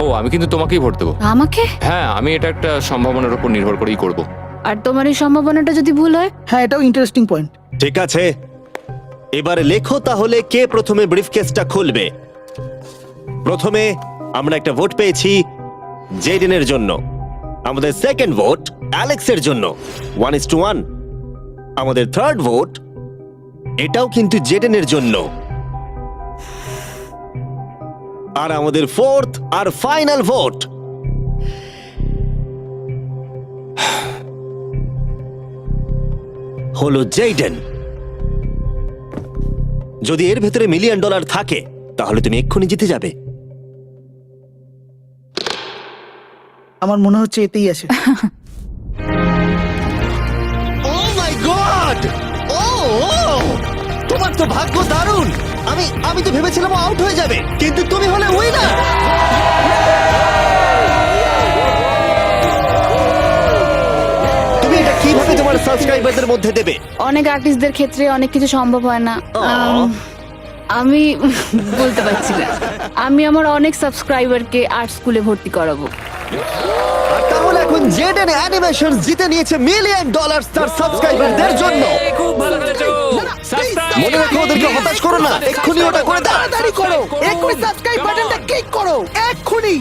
ও, আমি কিন্তু তোমাকেই ভোট দেবো। আমাকে? হ্যাঁ, আমি এটা একটা সম্ভাবনার উপর নির্ভর করেই করব। আর তোমার এই সম্ভাবনাটা যদি ভুল হয়? হ্যাঁ, এটাও ইন্টারেস্টিং পয়েন্ট। ঠিক আছে, এবার লেখো তাহলে কে প্রথমে ব্রিফকেসটা খুলবে। প্রথমে আমরা একটা ভোট পেয়েছি জেডেনের জন্য। আমাদের সেকেন্ড ভোট অ্যালেক্সের জন্য, 1:1। আমাদের থার্ড ভোট এটাও কিন্তু জেডেনের জন্য। আর আমাদের ফোর্থ আর ফাইনাল ভোট হলো জেডেন। যদি এর ভেতরে $1 মিলিয়ন থাকে তাহলে তুমি এক্ষুনি জিতে যাবে। আমার মনে হচ্ছে এতেই আছে। ও মাই গড! ও তোমার তো ভাগ্য দারুণ। আমি তো ভেবেছিলাম আউট হয়ে যাবে, কিন্তু তুমি হলে উইনার। তুমি এটা কিভাবে তোমার সাবস্ক্রাইবারদের মধ্যে দেবে? অনেক আর্টিস্টদের ক্ষেত্রে অনেক কিছু সম্ভব হয় না। আমি বলতে পারছি না। আমি আমার অনেক সাবস্ক্রাইবারকে আর্ট স্কুলে ভর্তি করাবো। আর তাহলে এখন জেডেন অ্যানিমেশন জিতে নিয়েছে $1 মিলিয়ন তার সাবস্ক্রাইবারদের জন্য। খুব ভালো খেলেছো। মনে রাখো, ওদেরকে হতাশ করো না, এক্ষুনি ওটা করে দাও। তাড়াতাড়ি করো, এক্ষুনি সাবস্ক্রাইব বাটনটা ক্লিক করো, এক্ষুনি।